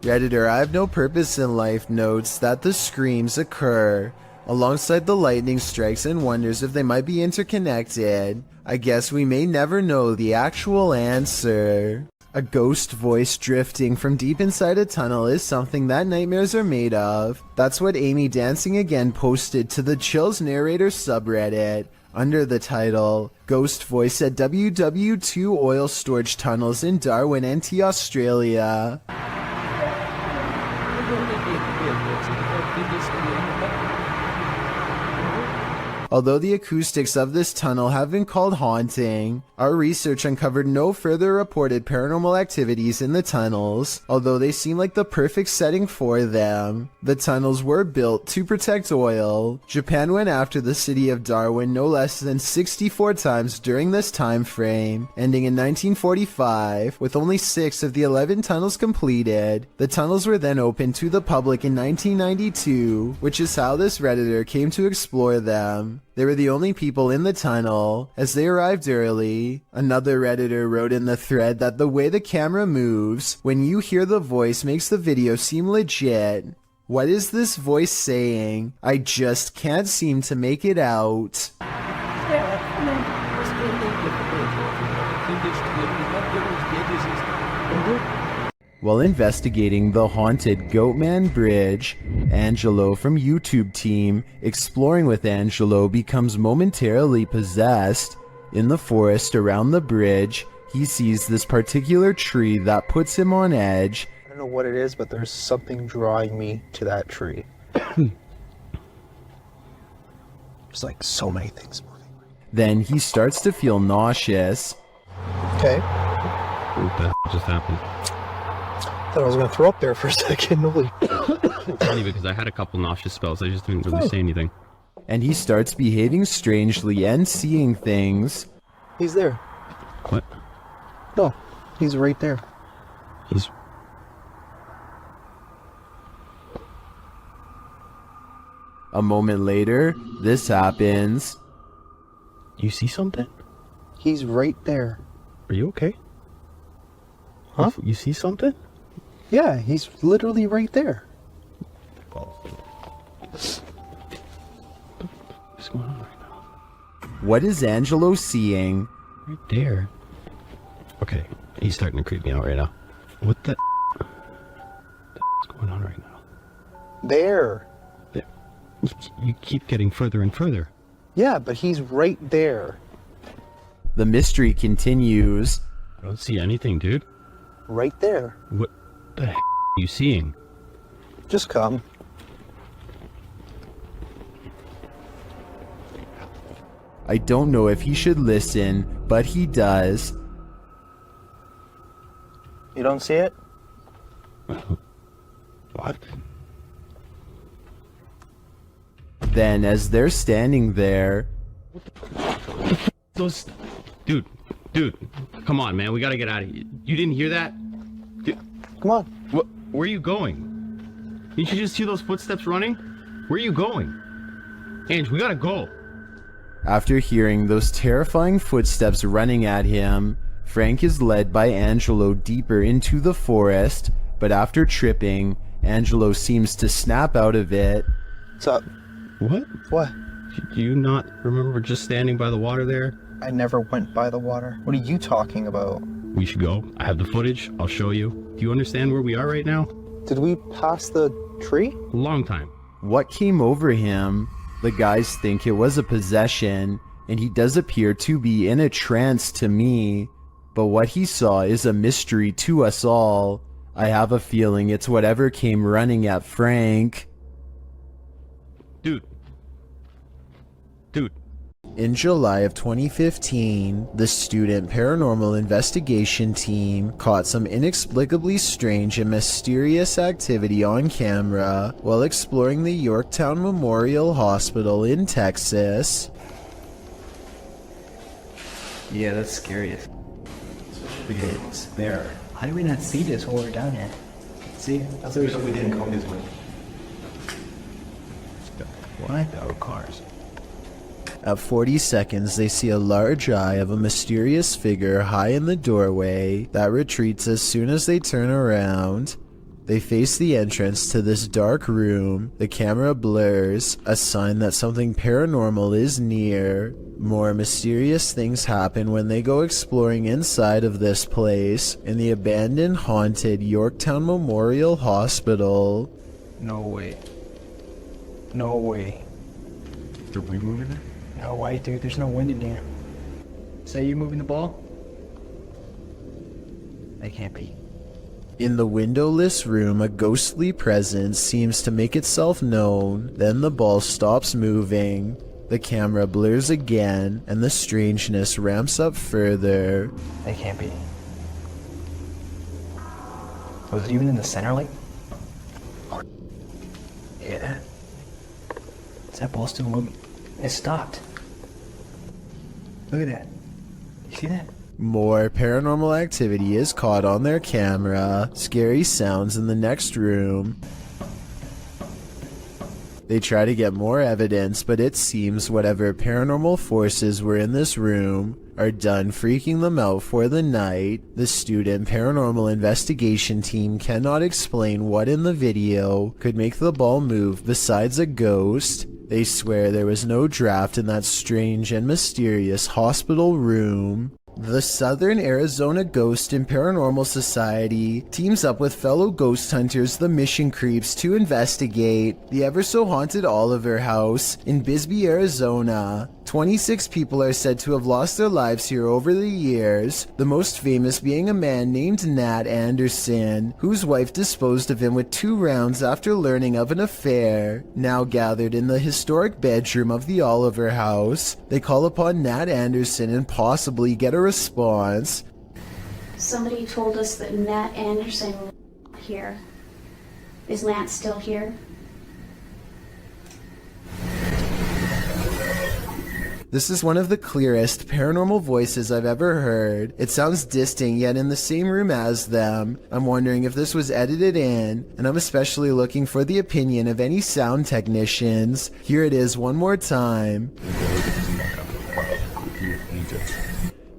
Redditor I Have No Purpose in Life notes that the screams occur alongside the lightning strikes and wonders if they might be interconnected. I guess we may never know the actual answer. A ghost voice drifting from deep inside a tunnel is something that nightmares are made of. That's what Amy Dancing Again posted to the Chills Narrator subreddit under the title Ghost Voice at WW2 Oil Storage Tunnels in Darwin, NT, Australia. Although the acoustics of this tunnel have been called haunting, our research uncovered no further reported paranormal activities in the tunnels, although they seem like the perfect setting for them. The tunnels were built to protect oil. Japan went after the city of Darwin no less than 64 times during this time frame, ending in 1945, with only 6 of the 11 tunnels completed. The tunnels were then opened to the public in 1992, which is how this Redditor came to explore them. They were the only people in the tunnel, as they arrived early. Another Redditor wrote in the thread that the way the camera moves when you hear the voice makes the video seem legit. What is this voice saying? I just can't seem to make it out. While investigating the haunted Goatman Bridge, Angelo from YouTube team Exploring with Angelo becomes momentarily possessed. In the forest around the bridge, he sees this particular tree that puts him on edge. I don't know what it is, but there's something drawing me to that tree. There's like so many things moving. Then he starts to feel nauseous. Okay. What the just happened? Thought I was gonna throw up there for a second. Holy. It's funny because I had a couple nauseous spells. I just didn't really say anything. And he starts behaving strangely and seeing things. He's there. What? No, he's right there. He's... A moment later, this happens. You see something? He's right there. Are you okay? Huh? You see something? Yeah, he's literally right there. What's going on right now? What is Angelo seeing? Right there. Okay, he's starting to creep me out right now. What the what's going on right now? There. You keep getting further and further. Yeah, but he's right there. The mystery continues. I don't see anything, dude. Right there. What the heck are you seeing? Just come. I don't know if he should listen, but he does. You don't see it? What? Then, as they're standing there... Those... Dude, come on, man. We gotta get out of here. You didn't hear that? Dude, come on. Where are you going? Didn't you just hear those footsteps running? Where are you going? Ange, we gotta go. After hearing those terrifying footsteps running at him, Frank is led by Angelo deeper into the forest, but after tripping, Angelo seems to snap out of it. What's up? What? What? Do you not remember just standing by the water there? I never went by the water. What are you talking about? We should go. I have the footage. I'll show you. Do you understand where we are right now? Did we pass the tree? Long time. What came over him? The guys think it was a possession, and he does appear to be in a trance to me. But what he saw is a mystery to us all. I have a feeling it's whatever came running at Frank. Dude. In July of 2015, the student paranormal investigation team caught some inexplicably strange and mysterious activity on camera while exploring the Yorktown Memorial Hospital in Texas. Yeah, that's scary. It's there. How did we not see this while we're down here? See? That's the reason we didn't come this way. What? Our cars. At 40 seconds, they see a large eye of a mysterious figure high in the doorway that retreats as soon as they turn around. They face the entrance to this dark room. The camera blurs, a sign that something paranormal is near. More mysterious things happen when they go exploring inside of this place, in the abandoned, haunted Yorktown Memorial Hospital. No way. No way. Is there wind moving there? No way, dude. There's no wind in here. Say you moving the ball? They can't be. In the windowless room, a ghostly presence seems to make itself known. Then the ball stops moving. The camera blurs again, and the strangeness ramps up further. They can't be. Was it even in the center, like? Yeah. Is that ball still moving? It stopped. Look at that. You see that? More paranormal activity is caught on their camera. Scary sounds in the next room. They try to get more evidence, but it seems whatever paranormal forces were in this room are done freaking them out for the night. The student paranormal investigation team cannot explain what in the video could make the ball move besides a ghost. They swear there was no draft in that strange and mysterious hospital room. The Southern Arizona Ghost and Paranormal Society teams up with fellow ghost hunters, the Mission Creeps, to investigate the ever-so-haunted Oliver House in Bisbee, Arizona. 26 people are said to have lost their lives here over the years, the most famous being a man named Nat Anderson, whose wife disposed of him with 2 rounds after learning of an affair. Now gathered in the historic bedroom of the Oliver House, they call upon Nat Anderson and possibly get a response. Somebody told us that Nat Anderson was here. Is Nat still here? This is one of the clearest paranormal voices I've ever heard. It sounds distinct, yet in the same room as them. I'm wondering if this was edited in, and I'm especially looking for the opinion of any sound technicians. Here it is one more time.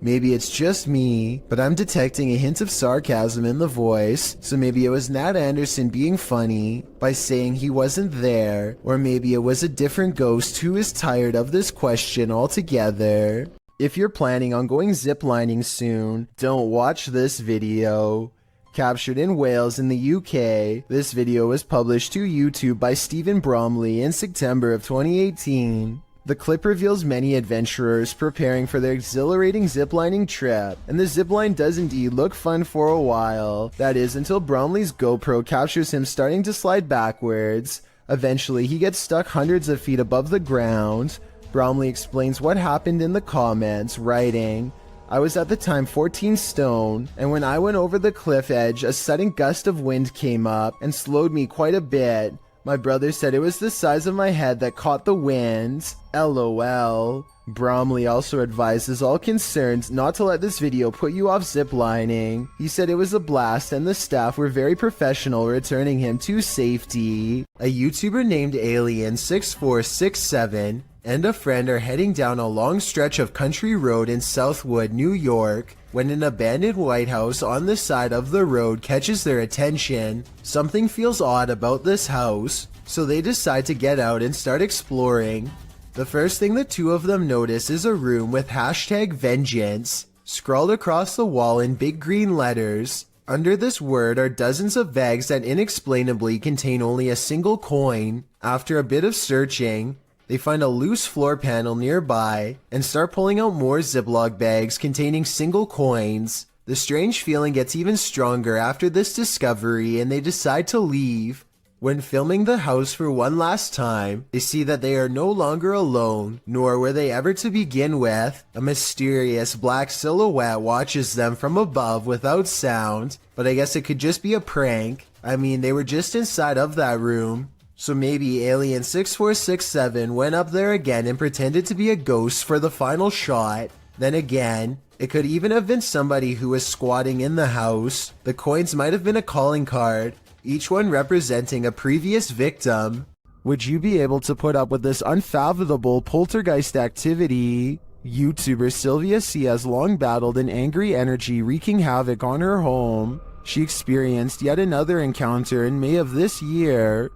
Maybe it's just me, but I'm detecting a hint of sarcasm in the voice, so maybe it was Nat Anderson being funny by saying he wasn't there, or maybe it was a different ghost who is tired of this question altogether. If you're planning on going ziplining soon, don't watch this video. Captured in Wales in the UK, this video was published to YouTube by Stephen Bromley in September of 2018. The clip reveals many adventurers preparing for their exhilarating ziplining trip, and the zipline does indeed look fun for a while. That is, until Bromley's GoPro captures him starting to slide backwards. Eventually, he gets stuck hundreds of feet above the ground. Bromley explains what happened in the comments, writing, "I was at the time 14 stone, and when I went over the cliff edge, a sudden gust of wind came up and slowed me quite a bit. My brother said it was the size of my head that caught the wind. LOL. Bromley also advises all concerned not to let this video put you off ziplining. He said it was a blast and the staff were very professional returning him to safety. A YouTuber named Alien6467 and a friend are heading down a long stretch of country road in Southwood, New York, when an abandoned White House on the side of the road catches their attention. Something feels odd about this house, so they decide to get out and start exploring. The first thing the two of them notice is a room with #vengeance scrawled across the wall in big green letters. Under this word are dozens of bags that inexplainably contain only a single coin. After a bit of searching, they find a loose floor panel nearby and start pulling out more Ziploc bags containing single coins. The strange feeling gets even stronger after this discovery and they decide to leave. When filming the house for one last time, they see that they are no longer alone, nor were they ever to begin with. A mysterious black silhouette watches them from above without sound, but I guess it could just be a prank. I mean, they were just inside of that room. So maybe Alien6467 went up there again and pretended to be a ghost for the final shot. Then again, it could even have been somebody who was squatting in the house. The coins might have been a calling card, each one representing a previous victim. Would you be able to put up with this unfathomable poltergeist activity? YouTuber Sylvia C has long battled an angry energy wreaking havoc on her home. She experienced yet another encounter in May of this year.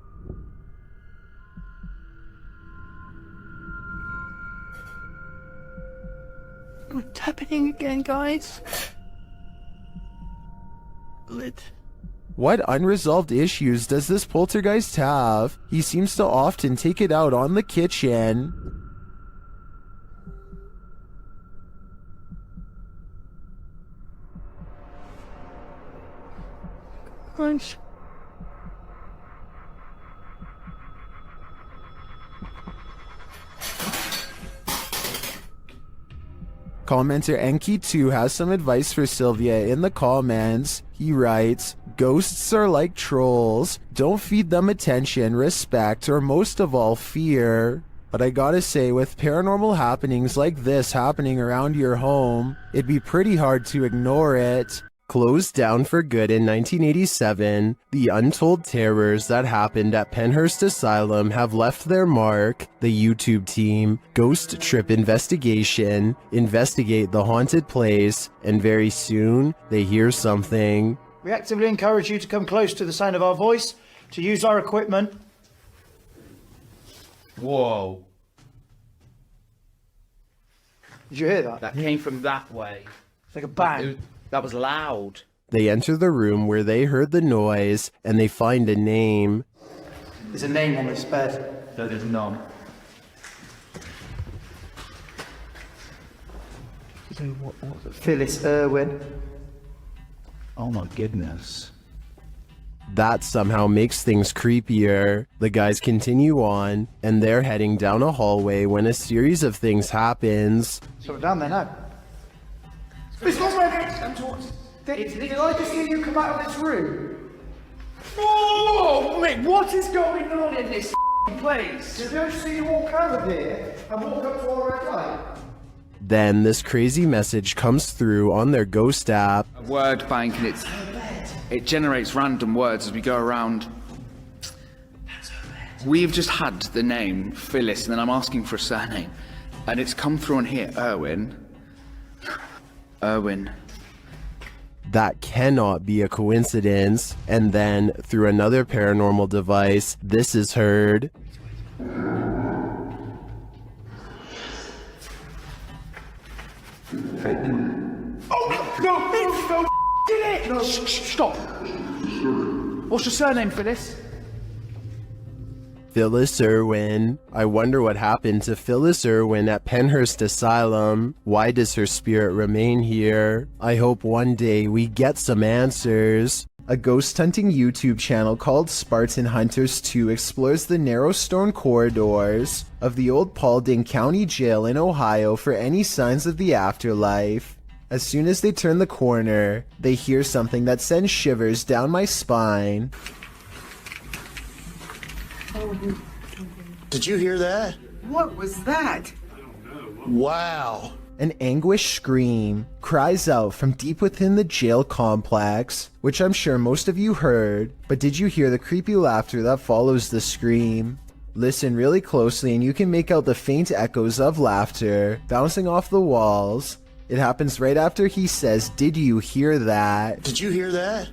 What's happening again, guys? What unresolved issues does this poltergeist have? He seems to often take it out on the kitchen. Crunch. Commenter Enki2 has some advice for Sylvia in the comments. He writes, "Ghosts are like trolls. Don't feed them attention, respect, or most of all, fear." But I gotta say, with paranormal happenings like this happening around your home, it'd be pretty hard to ignore it. Closed down for good in 1987, the untold terrors that happened at Penhurst Asylum have left their mark. The YouTube team, Ghost Trip Investigate the haunted place, and very soon, they hear something. We actively encourage you to come close to the sound of our voice, to use our equipment. Whoa. Did you hear that? That came from that way. It's like a bang. That was loud. They enter the room where they heard the noise and they find a name. There's a name on this bed. No, there's none. So Phyllis Irwin. Oh my goodness. That somehow makes things creepier. The guys continue on, and they're heading down a hallway when a series of things happens. So we're down there now. This was my next. Did I just hear you come out of this room? Oh, mate, what is going on in this place? Did I see you walk out of here and walk up to our red light? Then this crazy message comes through on their ghost app. A word bank, and it generates random words as we go around. We've just had the name Phyllis, and then I'm asking for a surname, and it's come through on here, Irwin. Irwin. That cannot be a coincidence. And then, through another paranormal device, this is heard. Oh, no, did it! No, stop. What's your surname, Phyllis? Phyllis Irwin. I wonder what happened to Phyllis Irwin at Penhurst Asylum. Why does her spirit remain here? I hope one day we get some answers. A ghost hunting YouTube channel called Spartan Hunters 2 explores the narrow stone corridors of the old Paulding County Jail in Ohio for any signs of the afterlife. As soon as they turn the corner, they hear something that sends shivers down my spine. Did you hear that? What was that? Wow. An anguished scream cries out from deep within the jail complex, which I'm sure most of you heard, but did you hear the creepy laughter that follows the scream? Listen really closely and you can make out the faint echoes of laughter bouncing off the walls. It happens right after he says, "Did you hear that?" Did you hear that?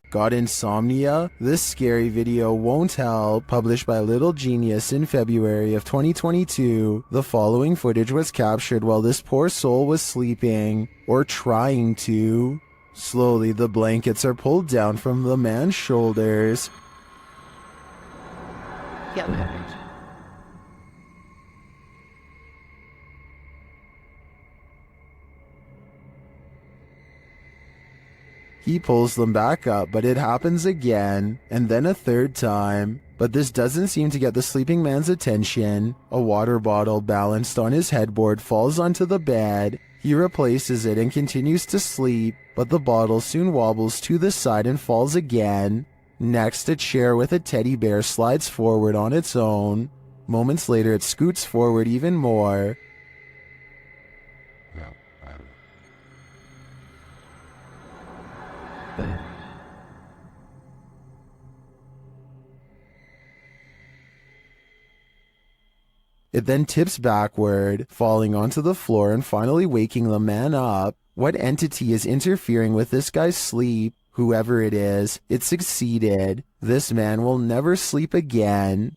Got insomnia? This scary video won't help. Published by Little Genius in February of 2022. The following footage was captured while this poor soul was sleeping, or trying to. Slowly, the blankets are pulled down from the man's shoulders. He pulls them back up, but it happens again, and then a third time. But this doesn't seem to get the sleeping man's attention. A water bottle balanced on his headboard falls onto the bed. He replaces it and continues to sleep, but the bottle soon wobbles to the side and falls again. Next, a chair with a teddy bear slides forward on its own. Moments later, it scoots forward even more. It then tips backward, falling onto the floor and finally waking the man up. What entity is interfering with this guy's sleep? Whoever it is, it succeeded. This man will never sleep again.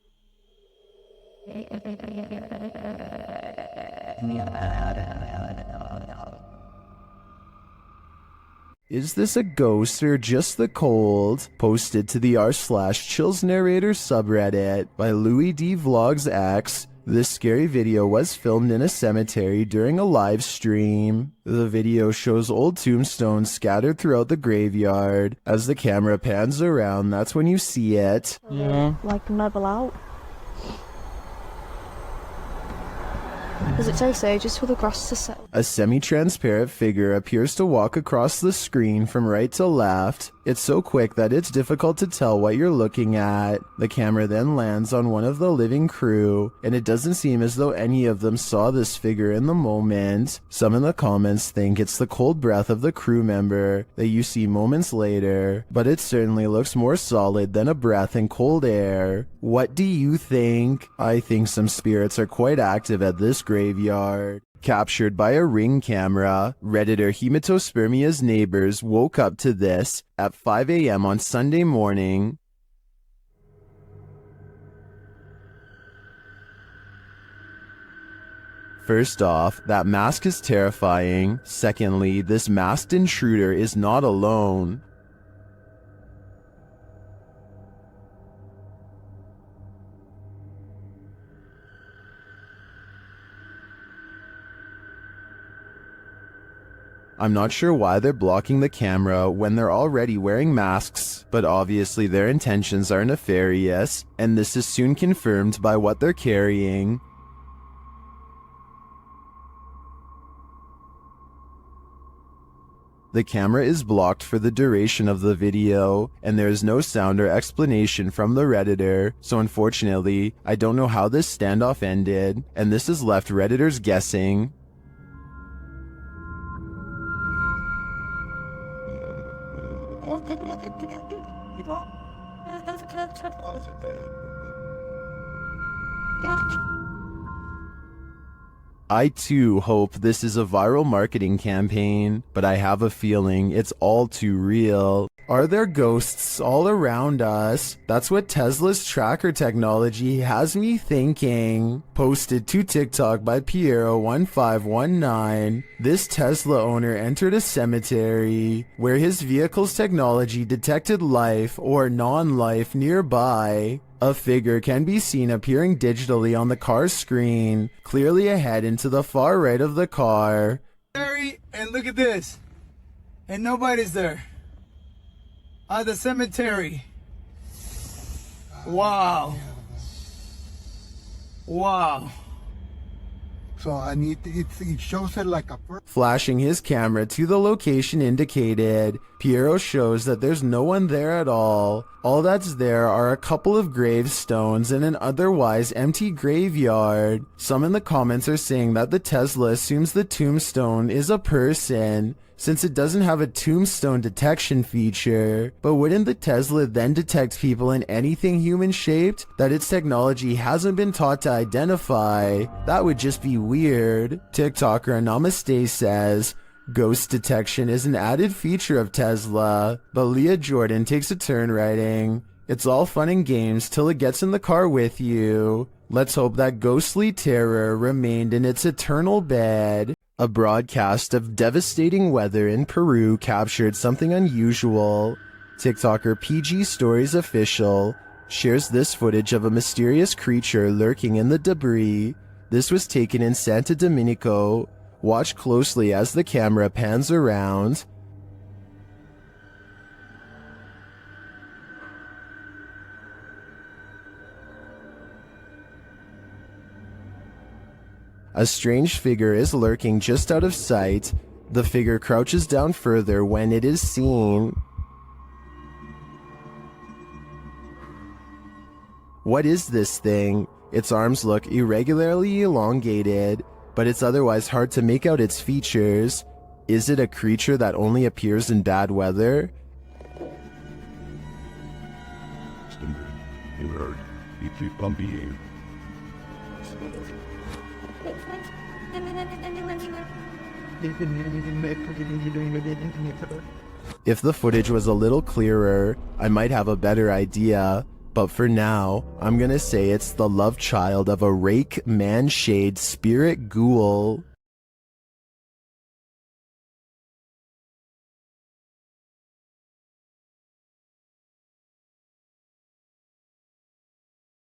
Is this a ghost or just the cold? Posted to the r/Chills Narrator subreddit by Louis D. Vlogs X. This scary video was filmed in a cemetery during a live stream. The video shows old tombstones scattered throughout the graveyard. As the camera pans around, that's when you see it. Yeah. Like level out. Does it say so? Just for the grass to settle. A semi-transparent figure appears to walk across the screen from right to left. It's so quick that it's difficult to tell what you're looking at. The camera then lands on one of the living crew, and it doesn't seem as though any of them saw this figure in the moment. Some in the comments think it's the cold breath of the crew member that you see moments later, but it certainly looks more solid than a breath in cold air. What do you think? I think some spirits are quite active at this graveyard. Captured by a Ring camera, Redditor Hematospermia's neighbors woke up to this at 5 a.m. on Sunday morning. First off, that mask is terrifying. Secondly, this masked intruder is not alone. I'm not sure why they're blocking the camera when they're already wearing masks, but obviously their intentions are nefarious, and this is soon confirmed by what they're carrying. The camera is blocked for the duration of the video, and there is no sound or explanation from the Redditor, so unfortunately, I don't know how this standoff ended, and this has left Redditors guessing. I too hope this is a viral marketing campaign, but I have a feeling it's all too real. Are there ghosts all around us? That's what Tesla's tracker technology has me thinking. Posted to TikTok by Piero1519. This Tesla owner entered a cemetery where his vehicle's technology detected life or non-life nearby. A figure can be seen appearing digitally on the car's screen, clearly ahead into the far right of the car. And look at this. And nobody's there. The cemetery. Wow. Wow. So I need to, it shows it like a Flashing his camera to the location indicated, Piero shows that there's no one there at all. All that's there are a couple of gravestones in an otherwise empty graveyard. Some in the comments are saying that the Tesla assumes the tombstone is a person, since it doesn't have a tombstone detection feature. But wouldn't the Tesla then detect people in anything human-shaped that its technology hasn't been taught to identify? That would just be weird. TikToker Namaste says, ghost detection is an added feature of Tesla, but Leah Jordan takes a turn writing, it's all fun and games till it gets in the car with you. Let's hope that ghostly terror remained in its eternal bed. A broadcast of devastating weather in Peru captured something unusual. TikToker PG Stories Official shares this footage of a mysterious creature lurking in the debris. This was taken in Santo Domenico. Watch closely as the camera pans around. A strange figure is lurking just out of sight. The figure crouches down further when it is seen. What is this thing? Its arms look irregularly elongated, but it's otherwise hard to make out its features. Is it a creature that only appears in bad weather? If the footage was a little clearer, I might have a better idea, but for now, I'm gonna say it's the love child of a rake man-shade spirit ghoul.